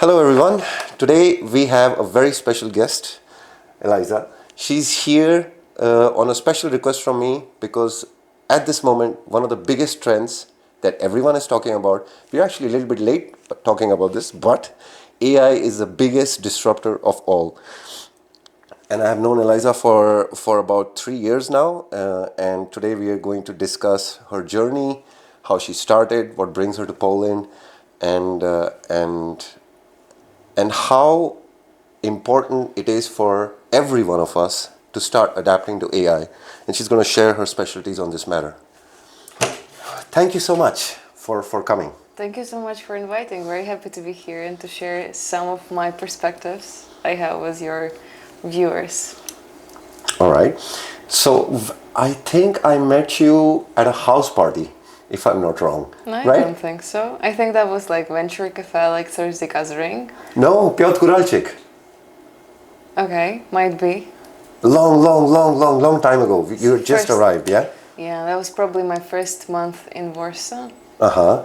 Hello everyone. Today we have a very special guest, Eliza. She's here on a special request from me because at this moment, one of the biggest trends that everyone is talking about, we're actually a little bit late talking about this, but AI is the biggest disruptor of all. And I have known Eliza for about 3 years now, and today we are going to discuss her journey, how she started, what brings her to Poland, and and how important it is for every one of us to start adapting to AI. And she's going to share her specialties on this matter. Thank you so much for coming. Thank you so much for inviting. Very happy to be here and to share some of my perspectives I have with your viewers. All right. So I think I met you at a house party, if I'm not wrong. No, I right? don't think so. I think that was like Venture Cafe, like Thursday gathering. No, Piotr Kuralczyk. Okay, might be. Long time ago. You just arrived, yeah? Yeah, that was probably my first month in Warsaw. Uh-huh.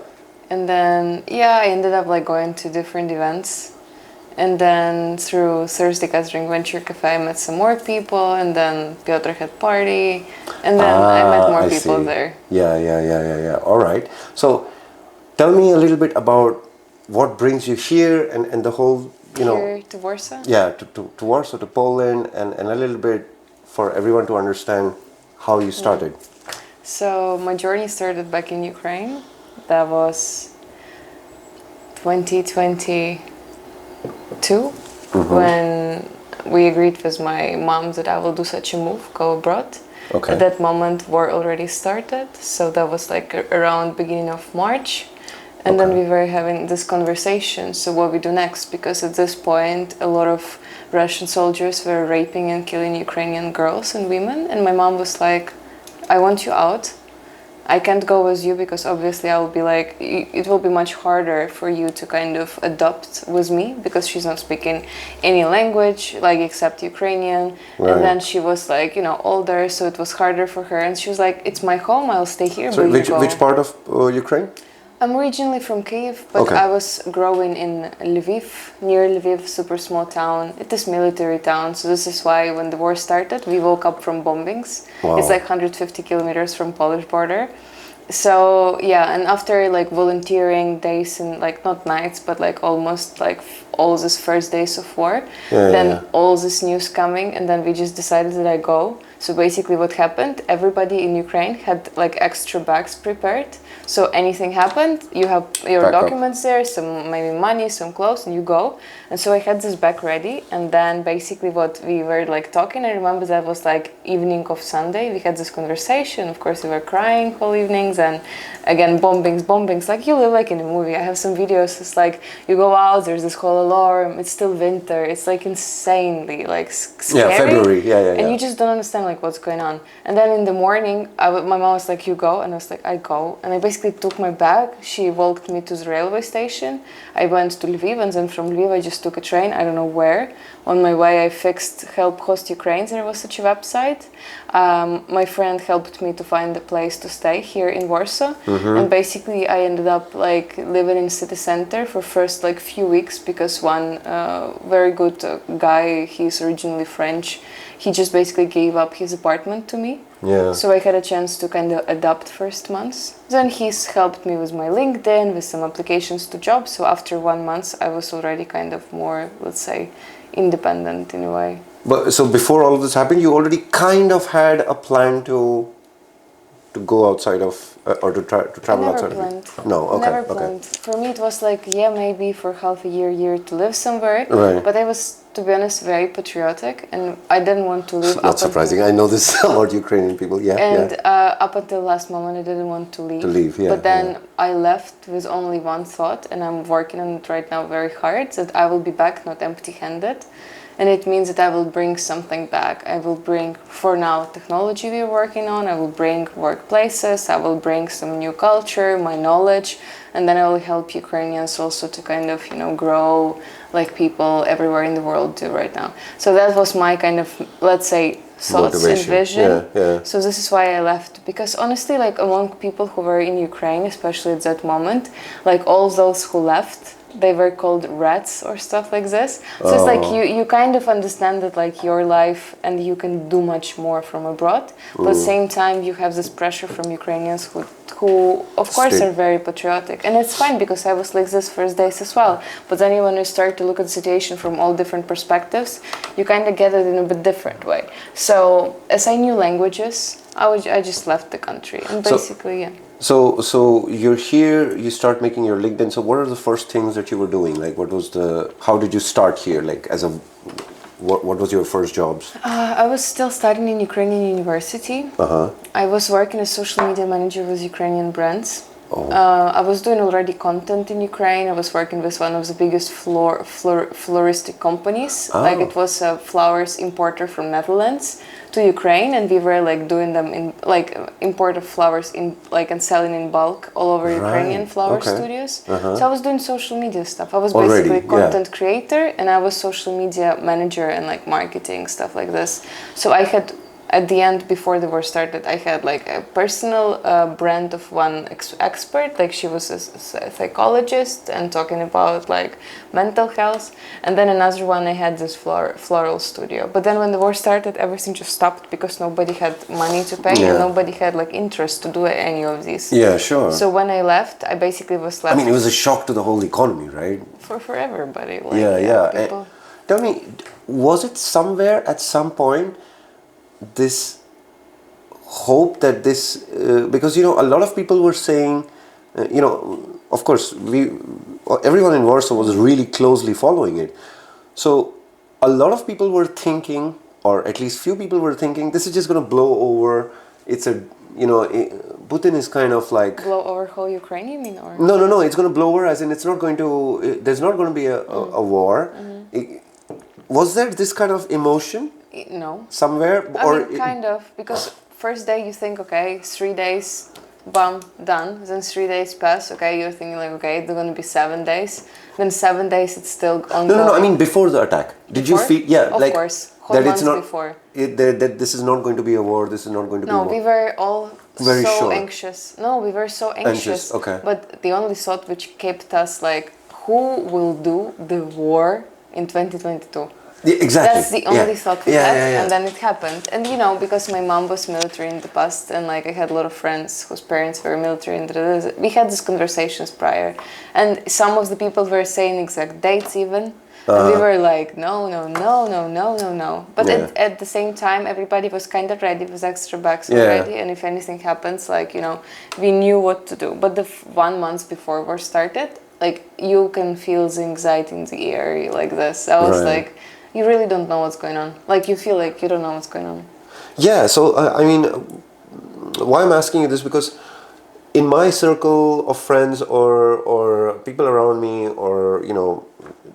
And then, yeah, I ended up like going to different events. And then through Thursday gathering Venture Cafe, I met some more people. And then Piotr had party. And then I met more people see. there. Yeah. All right. So tell me a little bit about what brings you here and the whole, Here to Warsaw? Yeah, to Warsaw, to Poland, and a little bit for everyone to understand how you started. So my journey started back in Ukraine. That was 2022 when we agreed with my mom that I will do such a move, go abroad. Okay. At that moment, war already started, so that was like around beginning of March. And then we were having this conversation, so what we do next, because at this point a lot of Russian soldiers were raping and killing Ukrainian girls and women, and my mom was like, I want you out. I can't go with you because obviously I will be like, it will be much harder for you to kind of adopt with me because she's not speaking any language, like except Ukrainian. Right. And then she was like, older, so it was harder for her. And she was like, it's my home, I'll stay here. So but which part of Ukraine? I'm originally from Kyiv, but I was growing in Lviv, near Lviv, super small town. It is military town, so this is why when the war started, we woke up from bombings. Wow. It's like 150 kilometers from Polish border. So yeah, and after like volunteering days and like not nights, but like almost like all these first days of war, all this news coming, and then we just decided that I go. So basically what happened, everybody in Ukraine had like extra bags prepared. So anything happened, you have your documents there, some maybe money, some clothes, and you go. And so I had this bag ready, and then basically what we were like talking, I remember that was like evening of Sunday, we had this conversation, of course we were crying whole evenings, and again bombings, like you live like in a movie. I have some videos, it's like you go out, there's this whole alarm, it's still winter, it's like insanely like scary. Yeah, February, And you just don't understand like what's going on. And then in the morning, my mom was like, you go, and I was like, I go. And I basically took my bag, she walked me to the railway station, I went to Lviv, and then from Lviv I just took a train, I don't know where. On my way I fixed Help Host Ukraine, there was such a website. My friend helped me to find a place to stay here in Warsaw, and basically I ended up like living in city center for first like few weeks because one very good guy, he's originally French, he just basically gave up his apartment to me. Yeah. So I had a chance to kind of adapt first months. Then he's helped me with my LinkedIn, with some applications to jobs. So after 1 month, I was already kind of more, let's say, independent in a way. But so before all of this happened, you already kind of had a plan to go outside of or to travel outside planned. of it? No, okay. Never planned. For me, it was like, maybe for half a year to live somewhere. Right. But I was, to be honest, very patriotic, and I didn't want to leave. Not surprising. I know this about Ukrainian people. Up until last moment, I didn't want to leave. But then I left with only one thought, and I'm working on it right now very hard, that I will be back not empty-handed. And it means that I will bring something back. I will bring, for now, technology we're working on. I will bring workplaces. I will bring some new culture, my knowledge. And then I will help Ukrainians also to kind of, grow like people everywhere in the world do right now. So that was my kind of, let's say, thoughts and vision. So this is why I left, because honestly, like among people who were in Ukraine, especially at that moment, like all those who left, they were called rats or stuff like this. So it's like you kind of understand that like your life and you can do much more from abroad, but at the same time you have this pressure from Ukrainians who of course Stay. are very patriotic, and it's fine because I was like this first days as well. But then when you start to look at the situation from all different perspectives, you kind of get it in a bit different way. So as I knew languages, I just left the country and basically yeah. So you're here. You start making your LinkedIn. So what are the first things that you were doing? Like, what was the? How did you start here? Like, as a, what was your first jobs? I was still studying in Ukrainian university. I was working as social media manager with Ukrainian brands. I was doing already content in Ukraine. I was working with one of the biggest floristic companies. Like it was a flowers importer from Netherlands to Ukraine, and we were like doing them in like import of flowers in like and selling in bulk all over Ukrainian flower studios. So I was doing social media stuff. I was basically content creator, and I was social media manager and like marketing stuff like this. So I had. At the end, before the war started, I had like a personal brand of one expert, like she was a psychologist and talking about like mental health. And then another one, I had this floral studio. But then when the war started, everything just stopped because nobody had money to pay and nobody had like interest to do any of these. Yeah, sure. So when I left, I basically was left. I mean, it was a shock to the whole economy, right? For everybody. Like, People. Tell me, was it somewhere at some point this hope that this because you know a lot of people were saying you know, of course everyone in Warsaw was really closely following it, so a lot of people were thinking, or at least few people were thinking, this is just going to blow over. It's a, you know, Putin is kind of like blow over whole Ukraine, you mean? Or no, it's going to blow over, as in it's not going to, there's not going to be a war. Was there this kind of emotion? No. Somewhere? I mean, kind of, because first day you think, okay, 3 days, bam, done. Then 3 days pass, okay, you're thinking like, okay, they're going to be 7 days. Then 7 days, it's still ongoing. No, I mean before the attack. Did you feel, of like, course, that it's not, before. That this is not going to be a war, this is not going to be a war? No, we were all very so sure. anxious. No, we were so anxious. Okay. But the only thought which kept us like, who will do the war in 2022? Yeah, exactly. That's the only thought we had, and then it happened. And you know, because my mom was military in the past, and like I had a lot of friends whose parents were military, and we had these conversations prior, and some of the people were saying exact dates even, and we were like, no. But at the same time, everybody was kind of ready with extra bags already, and if anything happens, like, you know, we knew what to do. But the 1 month before war started, like, you can feel the anxiety in the air like this. I was like, you really don't know what's going on. Like, you feel like you don't know what's going on. Yeah, so I mean, why I'm asking you this, because in my circle of friends or people around me, or, you know,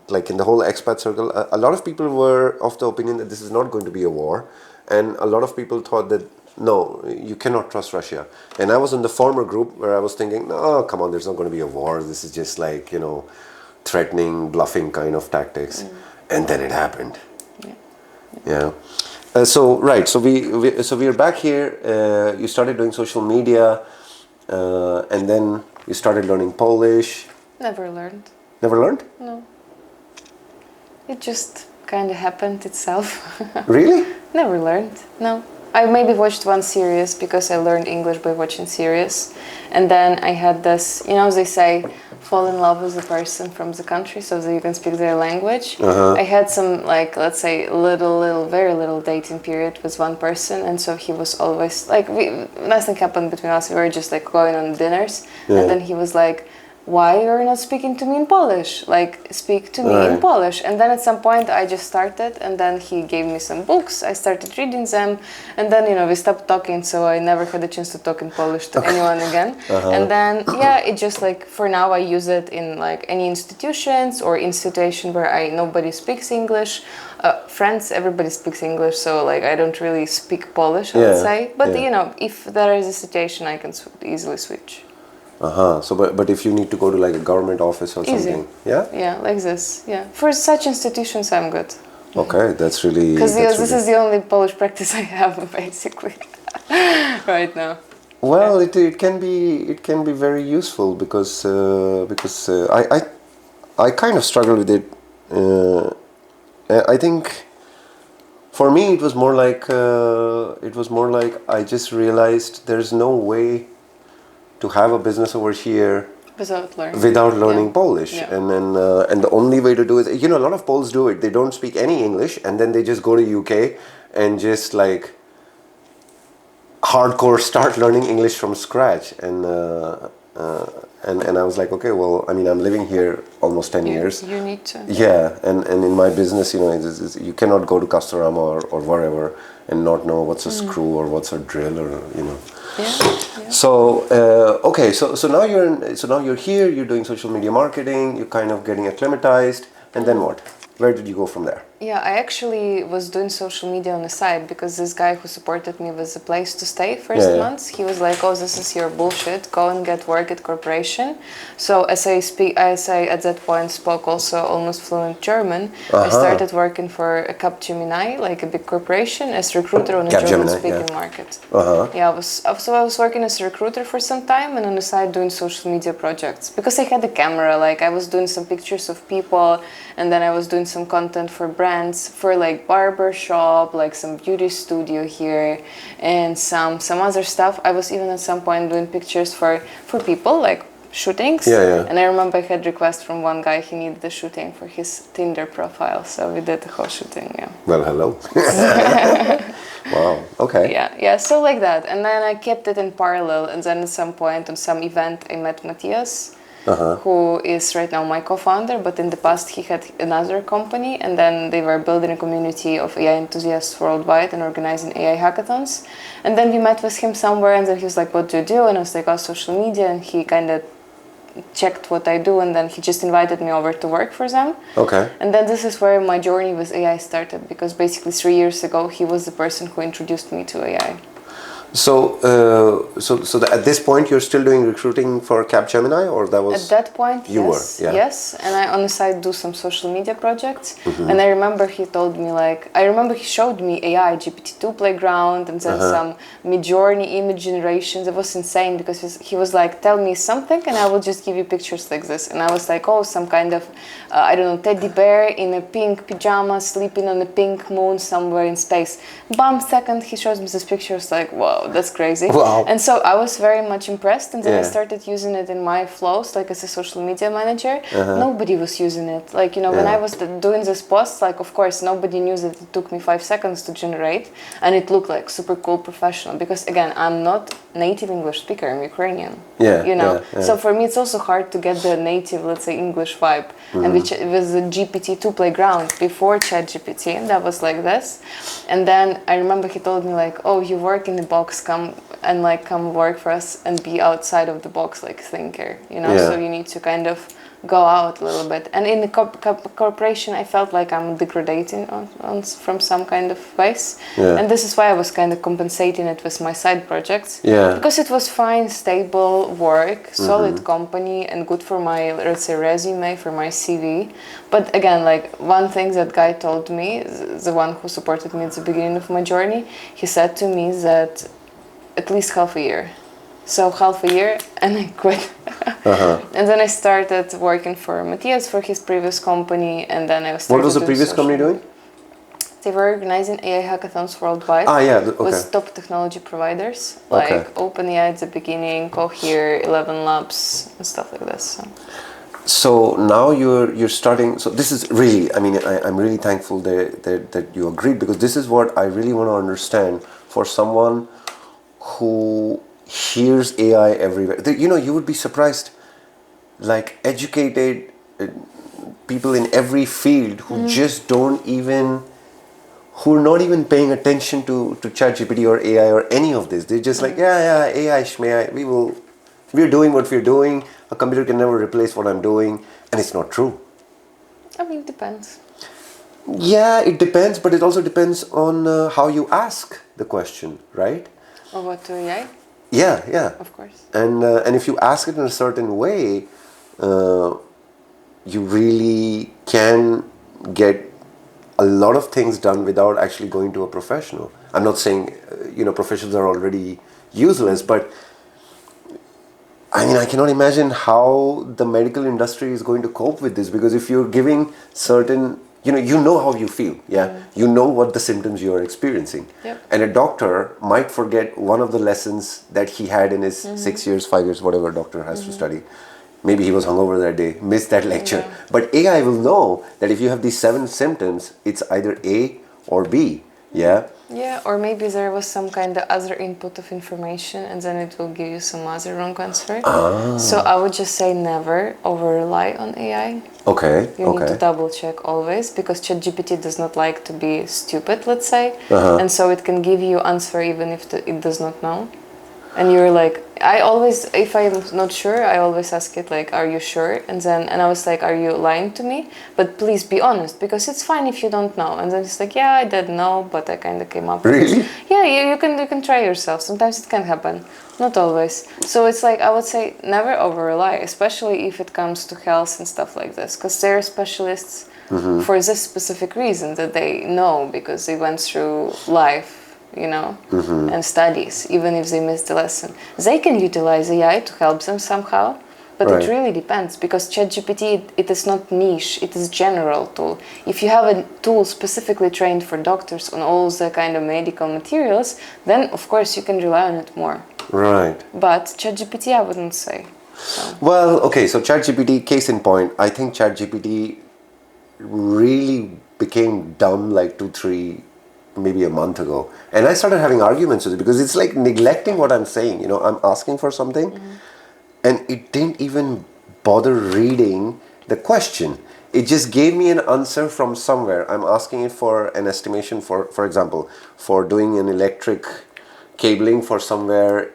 like in the whole expat circle, a lot of people were of the opinion that this is not going to be a war. And a lot of people thought that, no, you cannot trust Russia. And I was in the former group where I was thinking, no, come on, there's not going to be a war. This is just like, you know, threatening, bluffing kind of tactics. And then it happened. Yeah. So we're back here. You started doing social media, and then you started learning Polish. Never learned. Never learned? No. It just kind of happened itself. Really? Never learned. No. I maybe watched one series because I learned English by watching series, and then I had this, you know, as they say, fall in love with a person from the country so that you can speak their language. I had some, like, let's say, very little dating period with one person, and so he was always like, nothing happened between us. We were just like going on dinners, and then he was like, why you're not speaking to me in Polish? Like, speak to me in Polish. And then at some point I just started, and then he gave me some books. I started reading them, and then, you know, we stopped talking, so I never had a chance to talk in Polish to anyone again. And then, yeah, it just like, for now I use it in like any institutions or in situation where nobody speaks English. Friends, everybody speaks English, so like I don't really speak Polish, I would say. But you know, if there is a situation, I can easily switch. So, but if you need to go to like a government office or something, yeah, like this, for such institutions, I'm good. Okay, that's really, because this is the only Polish practice I have basically right now. Well, it can be very useful because I kind of struggled with it. I think for me it was more like I just realized there's no way to have a business over here without learning Polish. Yeah. And the only way to do it, a lot of Poles do it. They don't speak any English, and then they just go to UK and just like hardcore start learning English from scratch. And I was like, okay, well, I mean, I'm living here almost 10 years. You need to. Yeah, and in my business, you cannot go to Castorama or wherever and not know what's a screw or what's a drill or. Yeah. So okay, so now you're here. You're doing social media marketing. You're kind of getting acclimatized, and then what? Where did you go from there? Yeah, I actually was doing social media on the side because this guy who supported me was a place to stay first months. He was like, "Oh, this is your bullshit. Go and get work at corporation." So as I at that point spoke also almost fluent German, I started working for a Capgemini, like a big corporation, as recruiter on a German-speaking market. Yeah, I was working as a recruiter for some time, and on the side doing social media projects because I had a camera. Like I was doing some pictures of people, and then I was doing some content for brands, for like barber shop, like some beauty studio here, and some other stuff. I was even at some point doing pictures for people, like shootings. And I remember I had request from one guy, he needed the shooting for his Tinder profile, so we did the whole shooting. Well, hello. Wow, okay. Yeah, so like that. And then I kept it in parallel, and then at some point on some event I met Matthias, who is right now my co-founder, but in the past he had another company, and then they were building a community of AI enthusiasts worldwide and organizing AI hackathons. And then we met with him somewhere, and then he was like, "What do you do?" And I was like, "Oh, social media," and he kind of checked what I do, and then he just invited me over to work for them. Okay. And then this is where my journey with AI started, because basically 3 years ago he was the person who introduced me to AI. So, at this point, you're still doing recruiting for Capgemini, or that was? At that point, you yes, were, yeah. Yes, and I on the side do some social media projects. And I remember he told me he showed me AI GPT-2 playground, and then some Midjourney image generations. It was insane because he was like, "Tell me something, and I will just give you pictures like this." And I was like, "Oh, some kind of I don't know, teddy bear in a pink pajama sleeping on a pink moon somewhere in space." Bam! Second, he shows me this picture. It's like, wow. That's crazy. Wow. And so I was very much impressed, and then I started using it in my flows, like as a social media manager. Nobody was using it. Like, when I was doing this post, like, of course, nobody knew that it took me 5 seconds to generate, and it looked like super cool professional, because again, I'm not native English speaker, I'm Ukrainian. So for me, it's also hard to get the native, let's say, English vibe. And with the GPT-2 playground before ChatGPT, that was like this. And then I remember he told me like, "Oh, you work in the box, come work for us and be outside of the box, like thinker, so you need to kind of go out a little bit." And in the corporation, I felt like I'm degrading from some kind of ways. And this is why I was kind of compensating it with my side projects. Because it was fine, stable work, solid company, and good for my, let's say, resume, for my CV. But again, like one thing that guy told me, the one who supported me at the beginning of my journey, he said to me that at least half a year. So half a year, and I quit. And then I started working for Matthias for his previous company, and then I was. What was the previous company doing? They were organizing AI hackathons worldwide. With top technology providers like OpenAI at the beginning, Cohere, 11 Labs, and stuff like this. So now you're starting. So this is really, I mean, I'm really thankful that you agreed, because this is what I really want to understand for someone who hears AI everywhere. You would be surprised, like educated people in every field who just who are not even paying attention to ChatGPT or AI or any of this. They're just like, AI, shmai, we're doing what we're doing. A computer can never replace what I'm doing, and it's not true. I mean, it depends. Yeah, it depends, but it also depends on how you ask the question, right? Or what to AI? Yeah. Of course. And if you ask it in a certain way, you really can get a lot of things done without actually going to a professional. I'm not saying professionals are already useless, but I mean, I cannot imagine how the medical industry is going to cope with this, because if you're giving certain, you know how you feel, yeah? You know what the symptoms you are experiencing. Yep. And a doctor might forget one of the lessons that he had in his 6 years, 5 years, whatever doctor has to study. Maybe he was hungover that day, missed that lecture. Yeah. But AI will know that if you have these 7 symptoms, it's either A or B, yeah? Yeah, or maybe there was some kind of other input of information and then it will give you some other wrong answer. So I would just say never over rely on AI. Okay, You need to okay. double check always, because ChatGPT does not like to be stupid, let's say. Uh-huh. And so it can give you answer even if it does not know. And you're like, I always, if I'm not sure, I always ask it like, are you sure? And I was like, are you lying to me? But please be honest, because it's fine if you don't know. And then it's like, yeah, I didn't know, but I kind of came up with Really? this. Yeah, you can try yourself. Sometimes it can happen, not always. So it's like, I would say never over rely, especially if it comes to health and stuff like this, because they're specialists for this specific reason that they know, because they went through life, and studies, even if they missed the lesson. They can utilize AI to help them somehow, but Right. it really depends, because ChatGPT, it is not niche, it is general tool. If you have a tool specifically trained for doctors on all the kind of medical materials, then of course you can rely on it more. Right. But ChatGPT, I wouldn't say. So. Well, okay, so ChatGPT, case in point, I think ChatGPT really became dumb like 2, 3, maybe a month ago. And I started having arguments with it because it's like neglecting what I'm saying. I'm asking for something and it didn't even bother reading the question. It just gave me an answer from somewhere. I'm asking it for an estimation for example, for doing an electric cabling for somewhere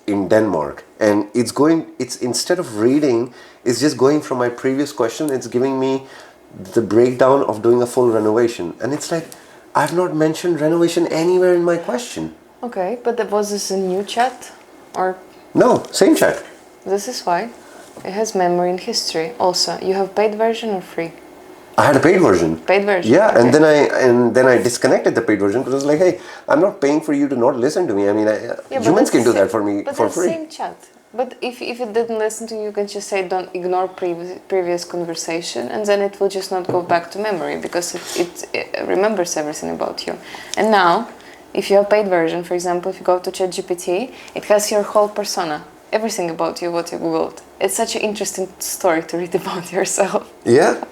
in Denmark. And it's instead of reading, it's just going from my previous question, it's giving me the breakdown of doing a full renovation. And it's like, I've not mentioned renovation anywhere in my question. Okay, but was this a new chat? Or No, same chat. this is why. It has memory and history also. You have paid version or free? I had a paid version. Paid version. Yeah, okay. and then I disconnected the paid version because I was like, hey, I'm not paying for you to not listen to me. I mean, Yeah, humans can do the that for me but for that's free. same chat. But if it didn't listen to you, you can just say don't ignore previous conversation, and then it will just not go back to memory because it remembers everything about you. And now, if you have paid version, for example, if you go to ChatGPT, it has your whole persona, everything about you, what you googled. It's such an interesting story to read about yourself. Yeah?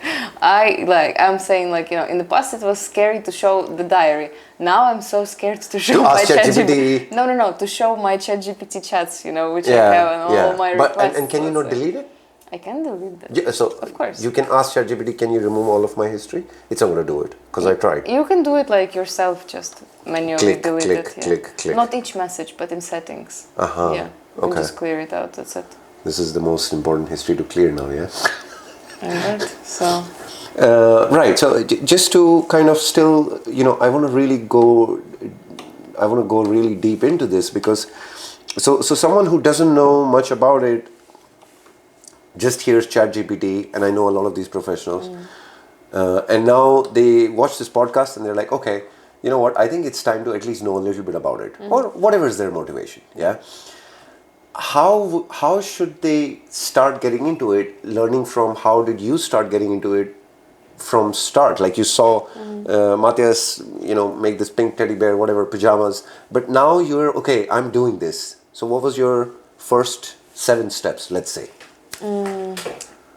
I'm saying in the past it was scary to show the diary. Now I'm so scared to show my ask ChatGPT. No, to show my ChatGPT chats, which I have and all my But requests. and can you not delete it? I can delete that. Yeah, so Of course. you can ask ChatGPT, can you remove all of my history? It's not going to do it because I tried. You can do it like yourself, just manually Click, delete click, it. Yeah. click, click. Not each message, but in settings. Uh-huh. Yeah. You can Okay. just clear it out. That's it. This is the most important history to clear now, yeah? And that, so. Right. So just to kind of still, I want to go really deep into this because, so someone who doesn't know much about it just hears ChatGPT, and I know a lot of these professionals, and now they watch this podcast and they're like, okay, you know what? I think it's time to at least know a little bit about it, or whatever is their motivation. Yeah. How should they start getting into it? Learning from how did you start getting into it from start? Like you saw Matthias, make this pink teddy bear, whatever, pajamas. But now you're, okay, I'm doing this. So what was your first 7 steps, let's say?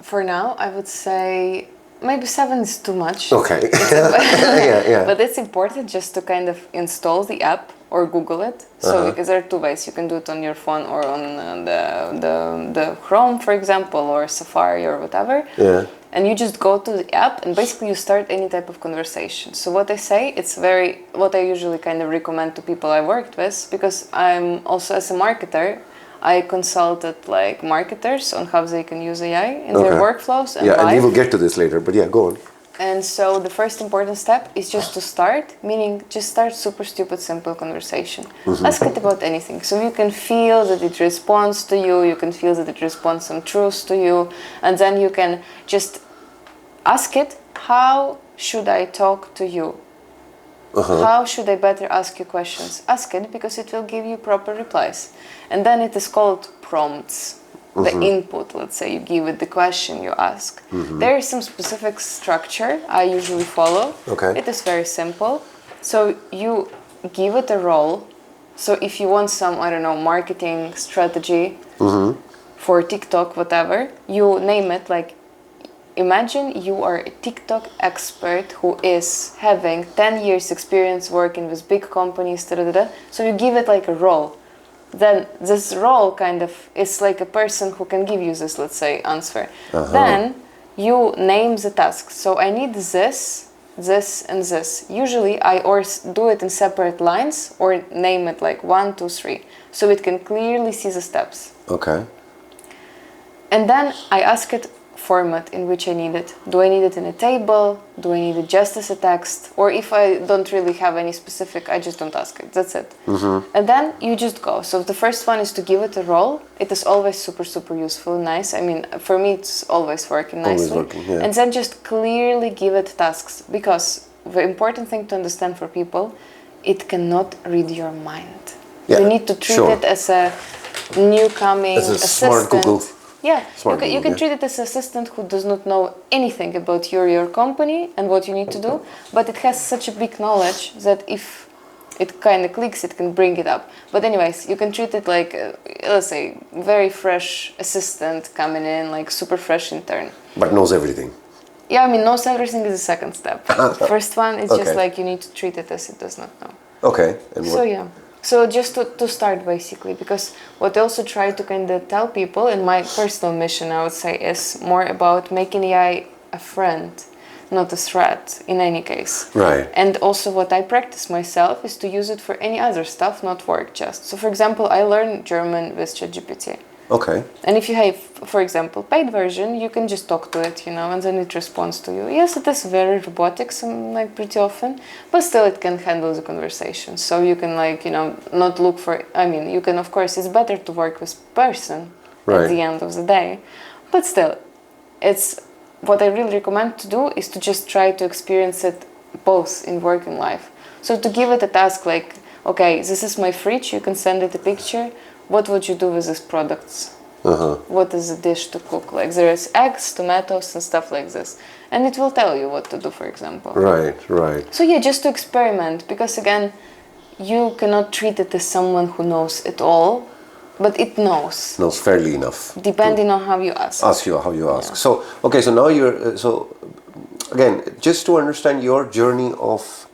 For now, I would say maybe 7 is too much. Okay. yeah. But it's important just to kind of install the app or Google it. So because there are 2 ways. You can do it on your phone or on the Chrome, for example, or Safari or whatever. Yeah. And you just go to the app and basically you start any type of conversation. So what I say, what I usually kind of recommend to people I worked with, because I'm also as a marketer, I consulted marketers on how they can use AI in their workflows and yeah, life. and we will get to this later, but yeah, go on. And so the first important step is just to start, meaning just start super stupid, simple conversation. Ask it about anything. So you can feel that it responds to you, you can feel that it responds some truths to you, and then you can just ask it, how should I talk to you? How should I better ask you questions? Ask it because it will give you proper replies. And then it is called prompts. The input, let's say, you give it the question you ask. There is some specific structure I usually follow. Okay. It is very simple. So you give it a role. So if you want some, I don't know, marketing strategy for TikTok, whatever, you name it like, imagine you are a TikTok expert who is having 10 years experience working with big companies, so you give it like a role. Then this role kind of is like a person who can give you this, let's say, answer. Then you name the task. So I need this, this, and this. Usually I or do it in separate lines or name it like 1, 2, 3. So it can clearly see the steps. Okay. And then I ask it format in which I need it. Do I need it in a table? Do I need it just as a text? Or if I don't really have any specific, I just don't ask it. That's it. And then you just go. So the first one is to give it a role. It is always super, super useful, nice. I mean, for me, it's always working nicely. Always working, yeah. And then just clearly give it tasks. Because the important thing to understand for people, it cannot read your mind. Yeah, You need to treat it as a new coming as a assistant. smart Google. Yeah, Smart you can Google, treat it as an assistant who does not know anything about your company and what you need to do, but it has such a big knowledge that if it kind of clicks, it can bring it up. But anyways, you can treat it like, let's say, very fresh assistant coming in, like super fresh intern. But knows everything. Yeah, I mean, knows everything is the second step. First one is just Okay. like you need to treat it as it does not know. Okay. And So yeah. So just to start basically, because what I also try to kind of tell people, and my personal mission I would say is more about making AI a friend, not a threat in any case. Right. And also what I practice myself is to use it for any other stuff, not work just. So for example, I learned German with ChatGPT. Okay. And if you have, for example, paid version, you can just talk to it, and then it responds to you. Yes, it is very robotic, like pretty often, but still it can handle the conversation. So you can not look for, I mean, you can, of course, it's better to work with person Right. at the end of the day, but still, it's what I really recommend to do is to just try to experience it both in work and life. So to give it a task like, okay, this is my fridge, you can send it a picture. What would you do with these products? What is a dish to cook? Like there is eggs, tomatoes, and stuff like this. And it will tell you what to do, for example. Right, right. So yeah, just to experiment. Because again, you cannot treat it as someone who knows it all, but it knows. Knows fairly enough. Depending on how you ask. Ask you how you ask. Yeah. So, okay, so now you're, so again, just to understand your journey of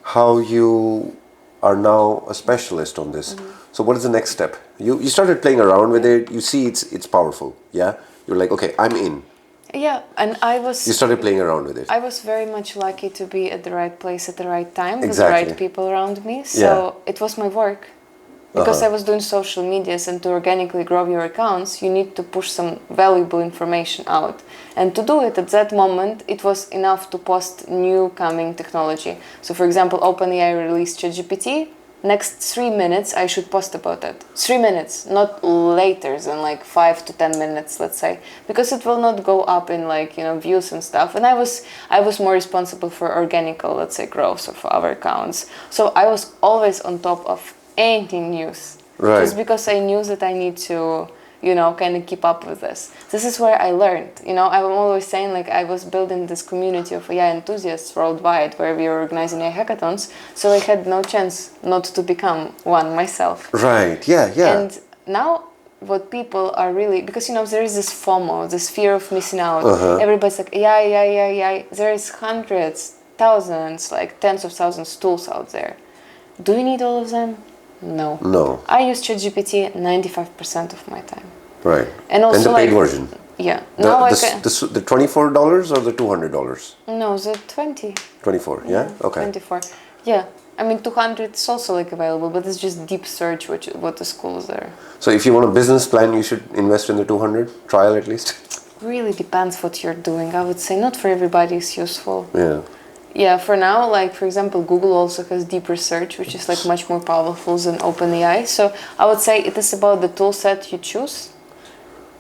how you are now a specialist on this. So what is the next step? You started playing around with it. You see it's powerful. Yeah. You're like, okay, I'm in. Yeah, and You started playing around with it. I was very much lucky to be at the right place at the right time with the Exactly. right people around me. So it was my work. Because I was doing social medias, and to organically grow your accounts, you need to push some valuable information out. And to do it at that moment, it was enough to post new coming technology. So for example, OpenAI released ChatGPT. Next 3 minutes, I should post about it. 3 minutes, not later than like 5 to 10 minutes, let's say, because it will not go up in views and stuff. And I was more responsible for organical, let's say, growth of our accounts. So I was always on top of any news, Right. just because I knew that I need to, kind of keep up with this. This is where I learned. I'm always saying like I was building this community of AI enthusiasts worldwide, where we were organizing AI hackathons. So I had no chance not to become one myself. Right. Yeah. Yeah. And now what people are really, because there is this FOMO, this fear of missing out. Everybody's like, yeah. There is hundreds, thousands, like tens of thousands tools out there. Do you need all of them? No. No. I use ChatGPT 95% of my time. Right. And also the paid version. Yeah. Now I The $24 or the $200? No, the 20. 24. Yeah. Okay. 24. Yeah. I mean, 200 is also available, but it's just deep search what the school is there. So if you want a business plan, you should invest in the 200 trial at least. Really depends what you're doing. I would say not for everybody is useful. Yeah. Yeah, for now, for example, Google also has deep research, which is much more powerful than OpenAI. So I would say it is about the tool set you choose.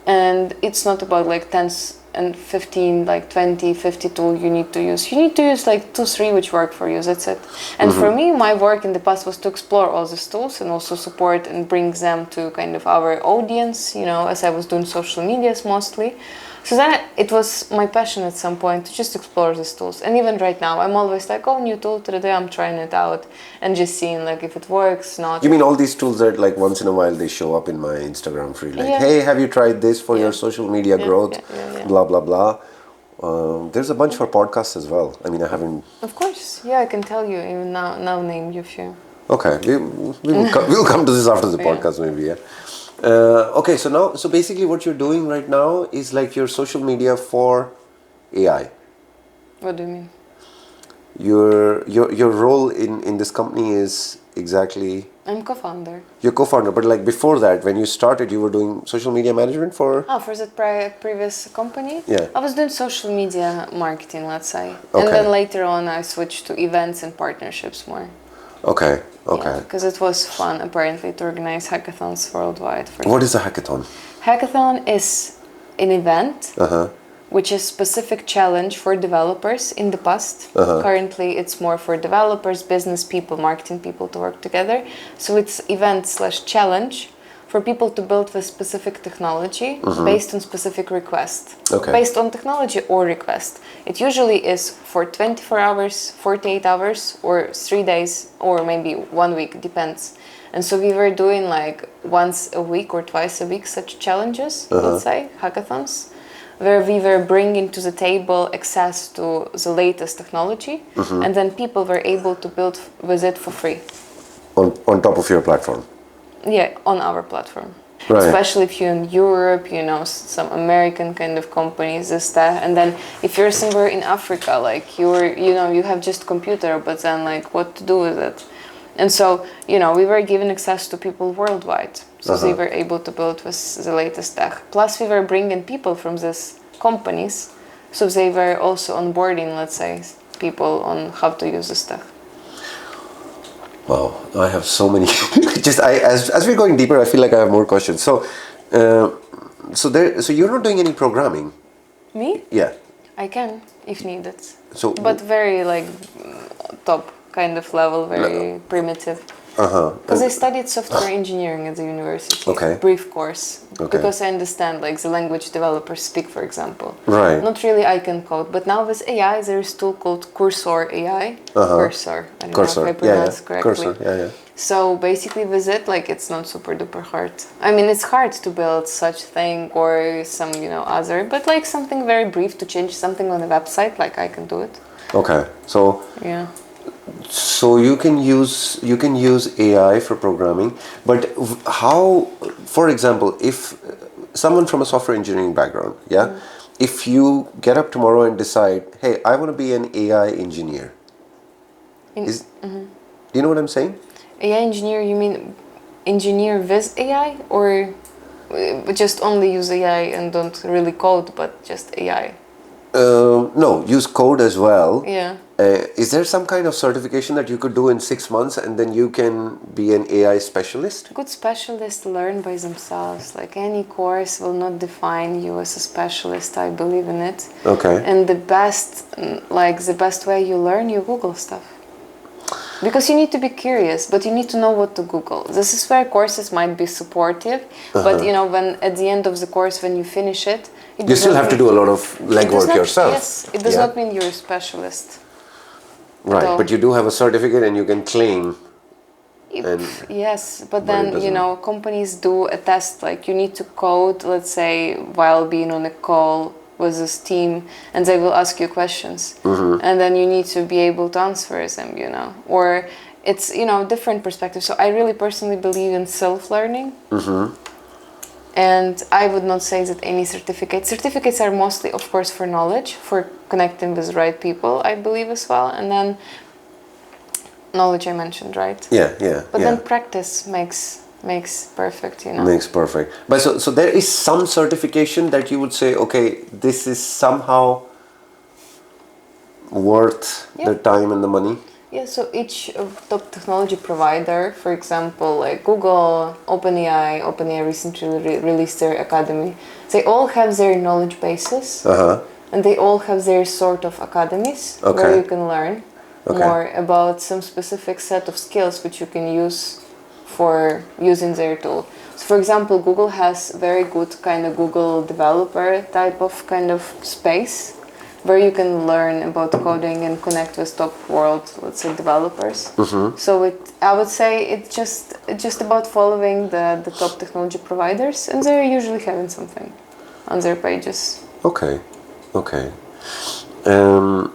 And it's not about tens and 15, like 20, 50 tool you need to use. You need to use like 2, 3 which work for you, that's it. And for me, my work in the past was to explore all these tools and also support and bring them to kind of our audience, you know, as I was doing social medias mostly. So then it was my passion at some point to just explore these tools. And even right now, I'm always like, oh, new tool today, I'm trying it out and just seeing like if it works, not. You mean all these tools that like once in a while they show up in my Instagram feed, like, Yeah. hey, have you tried this for Yeah. your social media growth? Blah, blah, blah. There's a bunch for podcasts as well. I mean, I haven't. Of course, yeah, I can tell you even now name you a few. Okay, we'll come to this after the Yeah. podcast maybe, yeah. Okay, so basically what you're doing right now is like your social media for AI. What do you mean? Your role in this company is exactly. I'm co-founder. You're co-founder, but like before that, when you started, you were doing social media management for. For that previous company? Yeah. I was doing social media marketing, let's say. Okay. And then later on I switched to events and partnerships more. Okay. Okay. Because it was fun apparently to organize hackathons worldwide. What is a hackathon? Hackathon is an event Uh-huh. which is specific challenge for developers in the past. Currently it's more for developers, business people, marketing people to work together. So it's event/challenge for people to build with specific technology based on specific request. Okay. Based on technology or request. It usually is for 24 hours, 48 hours, or 3 days, or maybe 1 week, depends. And so we were doing like once a week or twice a week such challenges, let's say, hackathons, where we were bringing to the table access to the latest technology, and then people were able to build with it for free. On top of your platform. Yeah, on our platform. Right. Especially if you're in Europe, you know, some American kind of companies, this, that. And then if you're somewhere in Africa, like you have just computer, but then like what to do with it? And so, you know, we were given access to people worldwide. So they were able to build with the latest tech. Plus we were bringing people from these companies. So they were also onboarding, let's say, people on how to use this tech. Wow, I have so many. As we're going deeper, I feel like I have more questions. So you're not doing any programming. Me? Yeah. I can, if needed. So. But very like top kind of level, very primitive. Because I studied software engineering at the university. Okay. Brief course. Okay. Because I understand like the language developers speak, for example. Right. Not really I can code, but now with AI there is a tool called Cursor AI. Cursor. I don't know if I pronounce correctly. Cursor. Yeah. So basically with it, like it's not super duper hard. I mean, it's hard to build such thing or some, other, but like something very brief to change something on the website, like I can do it. Okay. So. Yeah. So you can use AI for programming, but how, for example, if someone from a software engineering background, if you get up tomorrow and decide, hey, I want to be an AI engineer, do you know what I'm saying? AI engineer, you mean engineer with AI, or just only use AI and don't really code, but just AI? No, use code as well. Yeah. Is there some kind of certification that you could do in 6 months and then you can be an AI specialist? Good specialists learn by themselves. Like any course will not define you as a specialist. I believe in it. Okay. And the best way you learn, you Google stuff. Because you need to be curious, but you need to know what to Google. This is where courses might be supportive, but when at the end of the course, when you finish it, you still have to do a lot of legwork yourself. Yes, it does not mean you're a specialist. Right, but you do have a certificate and you can claim. Yes, but then, companies do a test, like you need to code, let's say, while being on a call with this team, and they will ask you questions. And then you need to be able to answer them, Or it's, different perspectives. So I really personally believe in self-learning. And I would not say that any certificates are mostly, of course, for knowledge, for connecting with the right people, I believe as well. And then knowledge I mentioned, right? Yeah. But then practice makes perfect, Makes perfect. But so there is some certification that you would say, okay, this is somehow worth the time and the money? Yeah, so each top technology provider, for example, like Google, OpenAI recently released their academy. They all have their knowledge bases, and they all have their sort of academies where you Okay. can learn Okay. more about some specific set of skills which you can use for using their tool. So, for example, Google has very good kind of Google developer type of kind of space where you can learn about coding and connect with top world, let's say, developers. So I would say it's just about following the top technology providers, and they're usually having something on their pages. Okay. Okay. Um,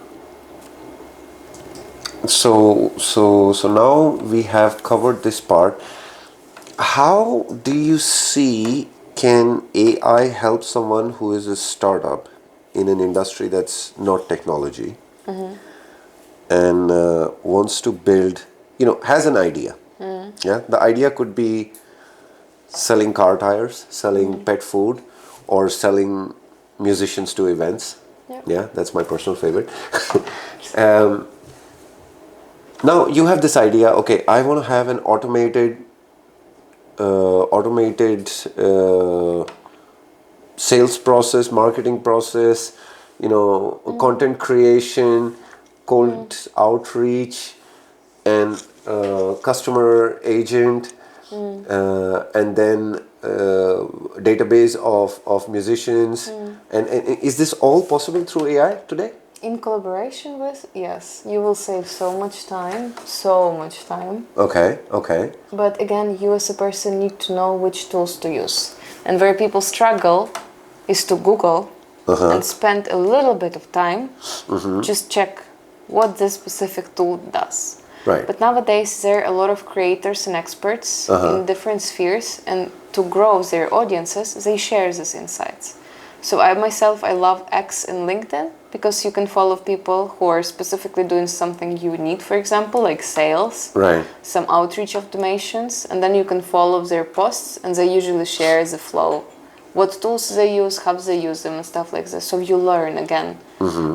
so now we have covered this part. How do you see can AI help someone who is a startup in an industry that's not technology and wants to build, has an idea? Yeah, the idea could be selling car tires, selling pet food, or selling musicians to events. Yep. Yeah, that's my personal favorite. um, Now you have this idea. Okay, I want to have an automated sales process, marketing process, content creation, cold outreach, and customer agent, and then database of musicians. And is this all possible through AI today? In collaboration with, yes, you will save so much time, so much time. Okay, okay. But again, you as a person need to know which tools to use. And where people struggle is to Google and spend a little bit of time, just check what this specific tool does. Right. But nowadays, there are a lot of creators and experts in different spheres, and to grow their audiences, they share these insights. So I myself, I love X and LinkedIn because you can follow people who are specifically doing something you need, for example, like sales, Right. some outreach automations, and then you can follow their posts, and they usually share the flow, what tools they use, how they use them, and stuff like this. So you learn again,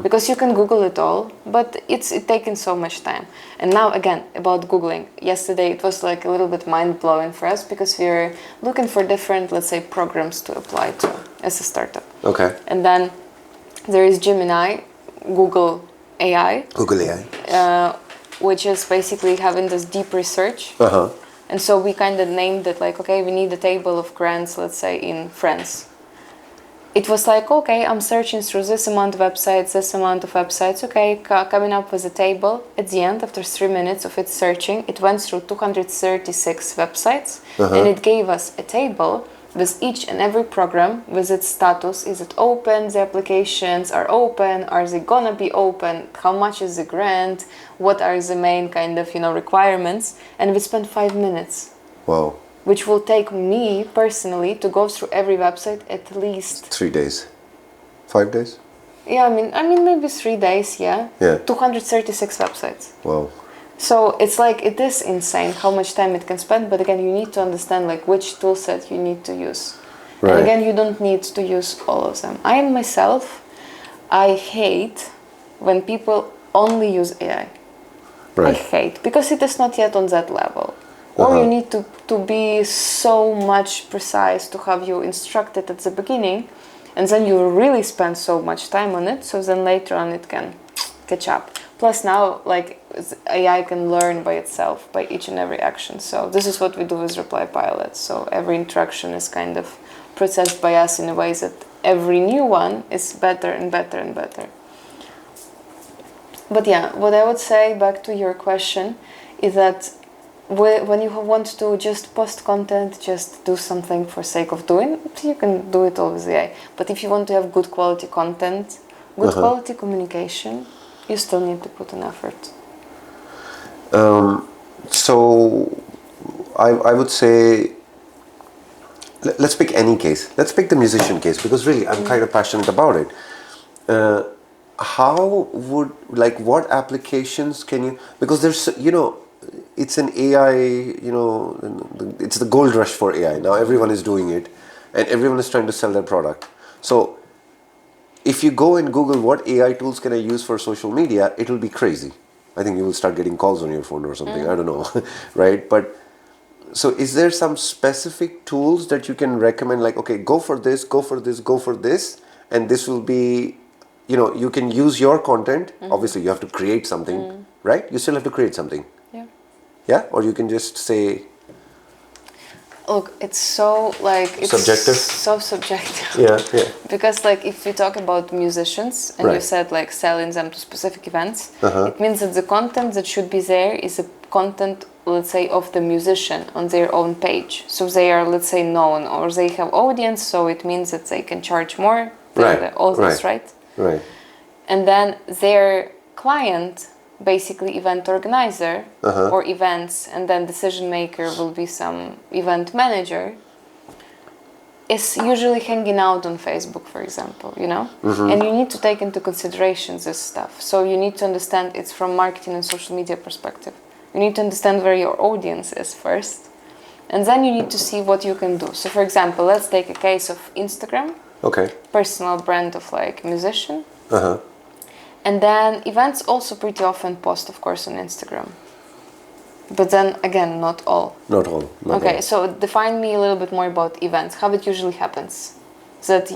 because you can Google it all, but it's taking so much time. And now again about Googling. Yesterday it was like a little bit mind blowing for us because we're looking for different, let's say, programs to apply to as a startup. Okay. And then there is Gemini, Google AI, Google AI. which is basically having this deep research. And so we kind of named it like, okay, we need a table of grants, let's say, in France. It was like, okay, I'm searching through this amount of websites, okay, coming up with a table. At the end, after 3 minutes of it searching, it went through 236 websites, and it gave us a table with each and every program, with its status. Is it open? The applications are open. Are they gonna be open? How much is the grant? What are the main kind of, requirements? And we spent 5 minutes. Wow. Which will take me personally to go through every website at least 3 days. 5 days? Yeah, I mean maybe 3 days, yeah. Yeah. 236 websites. Wow. So it's like, it is insane how much time it can spend, but again, you need to understand like which tool set you need to use. Right. And again, you don't need to use all of them. I hate when people only use AI. I Right. hate, because it is not yet on that level. Or you need to be so much precise to have you instructed at the beginning, and then you really spend so much time on it, so then later on it can catch up. Plus now, like, AI can learn by itself, by each and every action. So this is what we do with Reply Pilot. So every interaction is kind of processed by us in a way that every new one is better and better and better. But yeah, what I would say, back to your question, is that when you want to just post content, just do something for sake of doing, you can do it all with AI. But if you want to have good quality content, good quality communication, you still need to put an effort. So I would say, let's pick any case. Let's pick the musician case, because really I'm kind of passionate about it. How would, like, what applications can you, because there's, it's an AI, it's the gold rush for AI. Now everyone is doing it and everyone is trying to sell their product. So if you go and Google what AI tools can I use for social media, it will be crazy. I think you will start getting calls on your phone or something. I don't know, right? But so is there some specific tools that you can recommend, like, okay, go for this, go for this, go for this, and this will be, you can use your content. Obviously, you have to create something, right? You still have to create something. Yeah. Yeah? Or you can just say... Look, it's so it's subjective. So subjective. Yeah, yeah. Because if you talk about musicians and you said selling them to specific events, it means that the content that should be there is a content, let's say, of the musician on their own page. So they are, let's say, known, or they have audience, so it means that they can charge more than the others, right? Right. And then their client, basically event organizer or events, and then decision maker will be some event manager, is usually hanging out on Facebook, for example, and you need to take into consideration this stuff. So you need to understand it's from marketing and social media perspective. You need to understand where your audience is first, and then you need to see what you can do. So for example, let's take a case of Instagram, personal brand of musician. And then events also pretty often post, of course, on Instagram. But then again, not all. Not all. So define me a little bit more about events, how it usually happens. That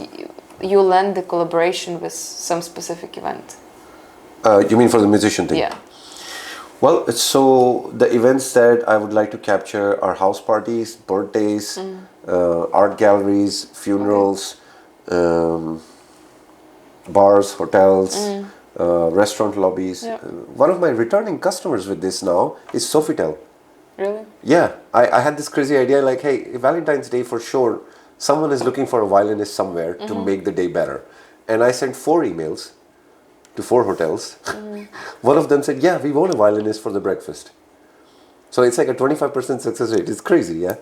you land the collaboration with some specific event. You mean for the musician thing? Yeah. Well, so the events that I would like to capture are house parties, birthdays, art galleries, funerals, bars, hotels, restaurant lobbies. Yeah. One of my returning customers with this now is Sofitel. Really? Yeah, I had this crazy idea like, hey, Valentine's Day for sure, someone is looking for a violinist somewhere to make the day better. And I sent 4 emails to 4 hotels. One of them said, yeah, we want a violinist for the breakfast. So it's like a 25% success rate. It's crazy, yeah.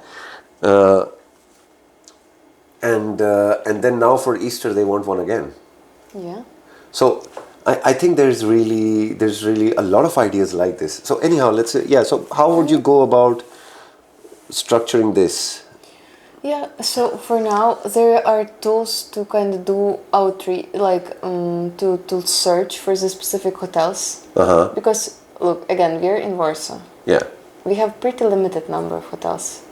And then now for Easter they want one again. Yeah. So I think there's really a lot of ideas like this. So anyhow, let's say, so how would you go about structuring this? Yeah, so for now there are tools to kind of do outreach, to search for the specific hotels. Because look, again, we're in Warsaw. Yeah. We have pretty limited number of hotels.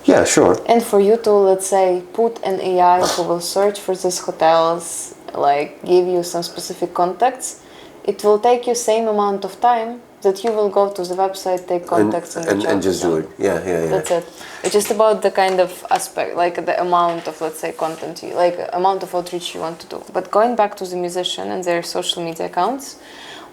Yeah, sure. And for you to, let's say, put an AI who will search for these hotels, give you some specific contacts, it will take you same amount of time that you will go to the website, take contacts, and just do it. Yeah. That's it. It's just about the kind of aspect, the amount of, let's say, content, amount of outreach you want to do. But going back to the musician and their social media accounts,